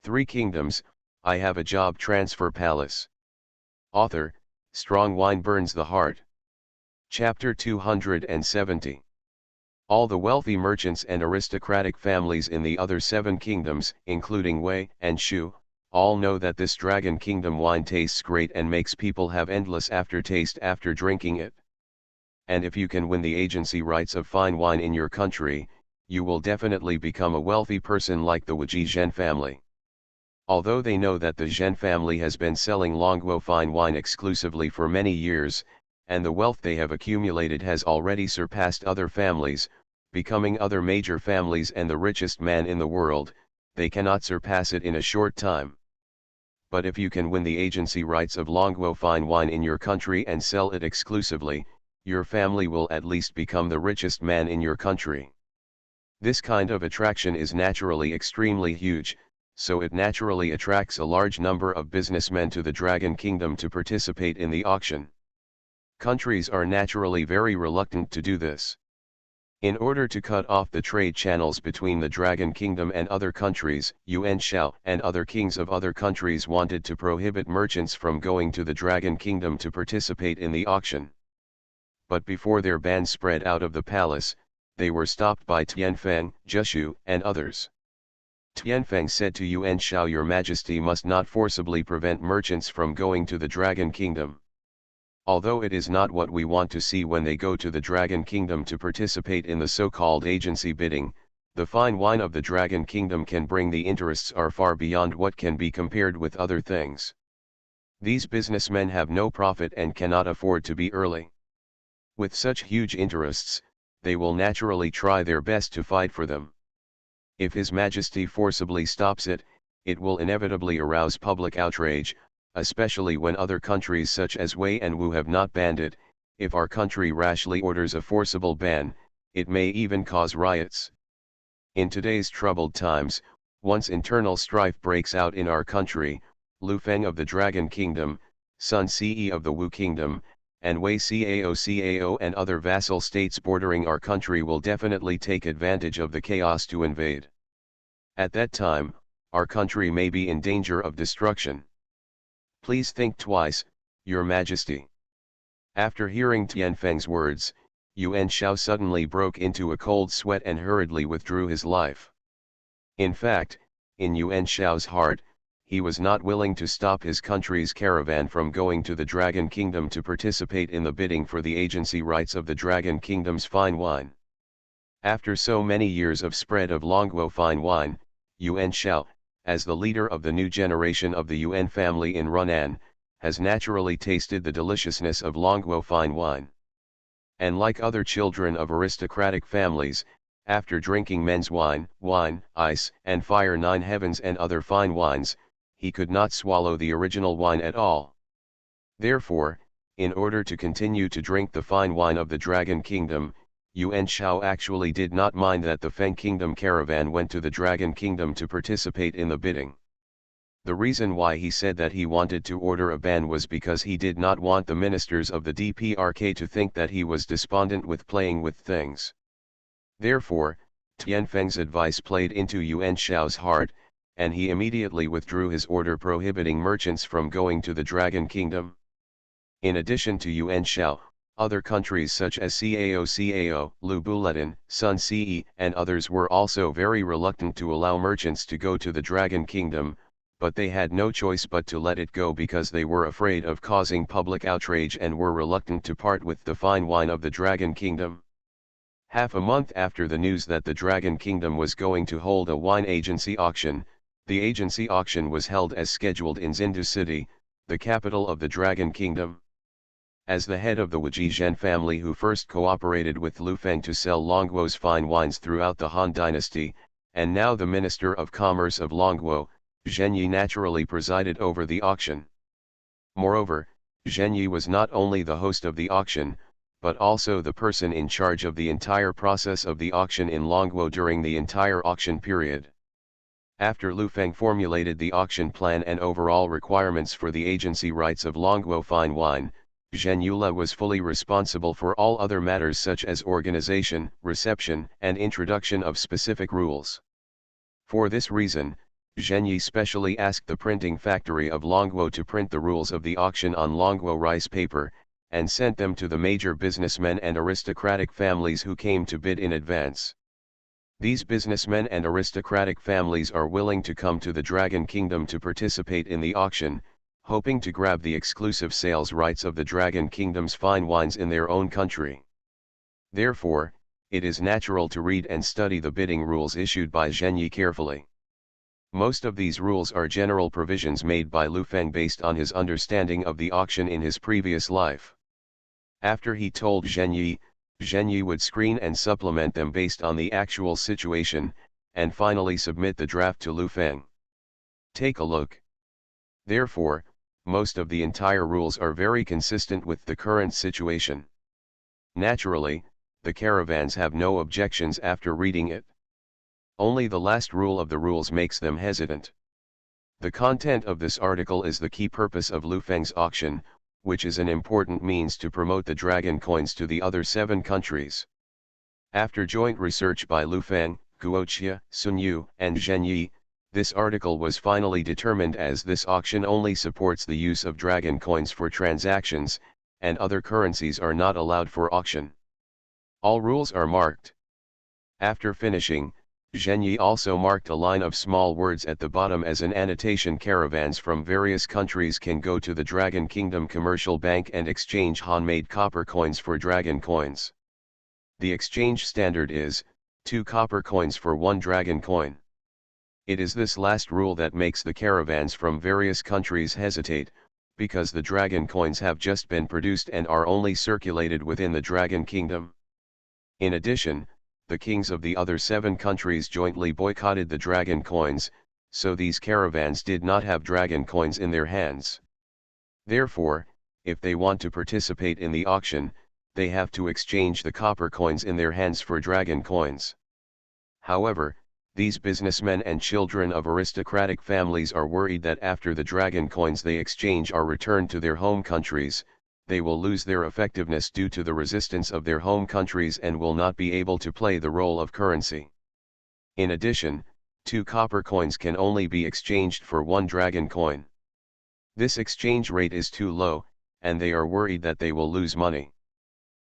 3 Kingdoms, I Have a Job Transfer Palace. Author, Strong Wine Burns the Heart. Chapter 270. All the wealthy merchants and aristocratic families in the other 7 kingdoms, including Wei and Shu, all know that this Dragon Kingdom wine tastes great and makes people have endless aftertaste after drinking it. And if you can win the agency rights of fine wine in your country, you will definitely become a wealthy person like the Wuji Zhen family. Although they know that the Zhen family has been selling Longguo fine wine exclusively for many years, and the wealth they have accumulated has already surpassed other families, becoming other major families and the richest man in the world, they cannot surpass it in a short time. But if you can win the agency rights of Longguo fine wine in your country and sell it exclusively, your family will at least become the richest man in your country. This kind of attraction is naturally extremely huge, so it naturally attracts a large number of businessmen to the Dragon Kingdom to participate in the auction. Countries are naturally very reluctant to do this. In order to cut off the trade channels between the Dragon Kingdom and other countries, Yuan Shao and other kings of other countries wanted to prohibit merchants from going to the Dragon Kingdom to participate in the auction. But before their ban spread out of the palace, they were stopped by Tianfeng, Zheshu, and others. Tianfeng said to Yuan Shao, "Your Majesty must not forcibly prevent merchants from going to the Dragon Kingdom. Although it is not what we want to see when they go to the Dragon Kingdom to participate in the so-called agency bidding, the fine wine of the Dragon Kingdom can bring the interests are far beyond what can be compared with other things. These businessmen have no profit and cannot afford to be early. With such huge interests, they will naturally try their best to fight for them. If His Majesty forcibly stops it, it will inevitably arouse public outrage, especially when other countries such as Wei and Wu have not banned it. If our country rashly orders a forcible ban, it may even cause riots. In today's troubled times, once internal strife breaks out in our country, Lu Feng of the Dragon Kingdom, Sun Ce of the Wu Kingdom, and Wei Cao and other vassal states bordering our country will definitely take advantage of the chaos to invade. At that time, our country may be in danger of destruction. Please think twice, Your Majesty." After hearing Tianfeng's words, Yuan Shao suddenly broke into a cold sweat and hurriedly withdrew his life. In fact, in Yuan Shao's heart, he was not willing to stop his country's caravan from going to the Dragon Kingdom to participate in the bidding for the agency rights of the Dragon Kingdom's fine wine. After so many years of spread of Longguo fine wine, Yuan Shao, as the leader of the new generation of the Yuan family in Runan, has naturally tasted the deliciousness of Longguo fine wine. And like other children of aristocratic families, after drinking men's wine, ice, and fire 9 heavens and other fine wines, he could not swallow the original wine at all. Therefore, in order to continue to drink the fine wine of the Dragon Kingdom, Yuan Shao actually did not mind that the Feng Kingdom caravan went to the Dragon Kingdom to participate in the bidding. The reason why he said that he wanted to order a ban was because he did not want the ministers of the DPRK to think that he was despondent with playing with things. Therefore, Tianfeng's advice played into Yuan Shao's heart, and he immediately withdrew his order prohibiting merchants from going to the Dragon Kingdom. In addition to Yuan Shao, other countries such as Cao, Lu Buletin, Sun Ce, and others were also very reluctant to allow merchants to go to the Dragon Kingdom, but they had no choice but to let it go because they were afraid of causing public outrage and were reluctant to part with the fine wine of the Dragon Kingdom. Half a month after the news that the Dragon Kingdom was going to hold a wine agency auction, the agency auction was held as scheduled in Xindu City, the capital of the Dragon Kingdom. As the head of the Wujizhen family who first cooperated with Lu Feng to sell Longguo's fine wines throughout the Han Dynasty, and now the Minister of Commerce of Longguo, Zhen Yi naturally presided over the auction. Moreover, Zhen Yi was not only the host of the auction, but also the person in charge of the entire process of the auction in Longguo during the entire auction period. After Lu Feng formulated the auction plan and overall requirements for the agency rights of Longguo fine wine, Zhen Yule was fully responsible for all other matters such as organization, reception, and introduction of specific rules. For this reason, Zhen Yi specially asked the printing factory of Longguo to print the rules of the auction on Longguo rice paper, and sent them to the major businessmen and aristocratic families who came to bid in advance. These businessmen and aristocratic families are willing to come to the Dragon Kingdom to participate in the auction, hoping to grab the exclusive sales rights of the Dragon Kingdom's fine wines in their own country. Therefore, it is natural to read and study the bidding rules issued by Zhen Yi carefully. Most of these rules are general provisions made by Lu Feng based on his understanding of the auction in his previous life. After he told Zhen Yi would screen and supplement them based on the actual situation, and finally submit the draft to Lu Feng. Take a look. Therefore, most of the entire rules are very consistent with the current situation. Naturally, the caravans have no objections after reading it. Only the last rule of the rules makes them hesitant. The content of this article is the key purpose of Lu Feng's auction, which is an important means to promote the dragon coins to the other 7 countries. After joint research by Lu Feng, Guoqia, Sun Yu, and Zhen Yi, this article was finally determined as this auction only supports the use of dragon coins for transactions, and other currencies are not allowed for auction. All rules are marked. After finishing, Zhen Yi also marked a line of small words at the bottom as an annotation: caravans from various countries can go to the Dragon Kingdom Commercial Bank and exchange Han-made copper coins for dragon coins. The exchange standard is 2 copper coins for 1 dragon coin. It is this last rule that makes the caravans from various countries hesitate, because the dragon coins have just been produced and are only circulated within the Dragon Kingdom. In addition, the kings of the other 7 countries jointly boycotted the dragon coins, so these caravans did not have dragon coins in their hands. Therefore, if they want to participate in the auction, they have to exchange the copper coins in their hands for dragon coins. However, these businessmen and children of aristocratic families are worried that after the dragon coins they exchange are returned to their home countries, they will lose their effectiveness due to the resistance of their home countries and will not be able to play the role of currency. In addition, 2 copper coins can only be exchanged for 1 dragon coin. This exchange rate is too low, and they are worried that they will lose money.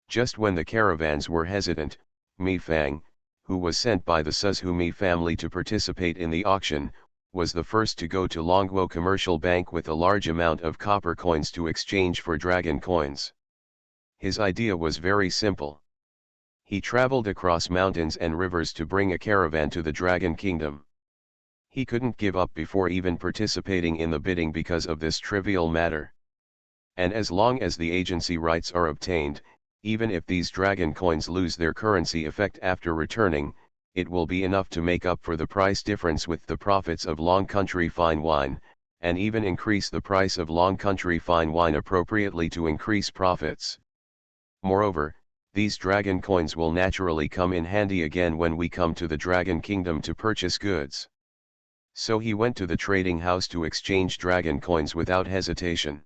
Just when the caravans were hesitant, Mi Fang, who was sent by the Suzhu Mi family to participate in the auction, was the first to go to Longguo Commercial Bank with a large amount of copper coins to exchange for dragon coins. His idea was very simple. He traveled across mountains and rivers to bring a caravan to the Dragon Kingdom. He couldn't give up before even participating in the bidding because of this trivial matter. And as long as the agency rights are obtained, even if these dragon coins lose their currency effect after returning, it will be enough to make up for the price difference with the profits of Long Country fine wine, and even increase the price of Long Country fine wine appropriately to increase profits. Moreover, these dragon coins will naturally come in handy again when we come to the Dragon Kingdom to purchase goods. So he went to the trading house to exchange dragon coins without hesitation.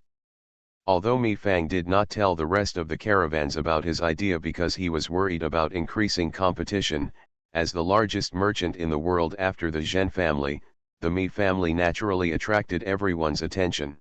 Although Mi Fang did not tell the rest of the caravans about his idea because he was worried about increasing competition, as the largest merchant in the world after the Zhen family, the Mi family naturally attracted everyone's attention.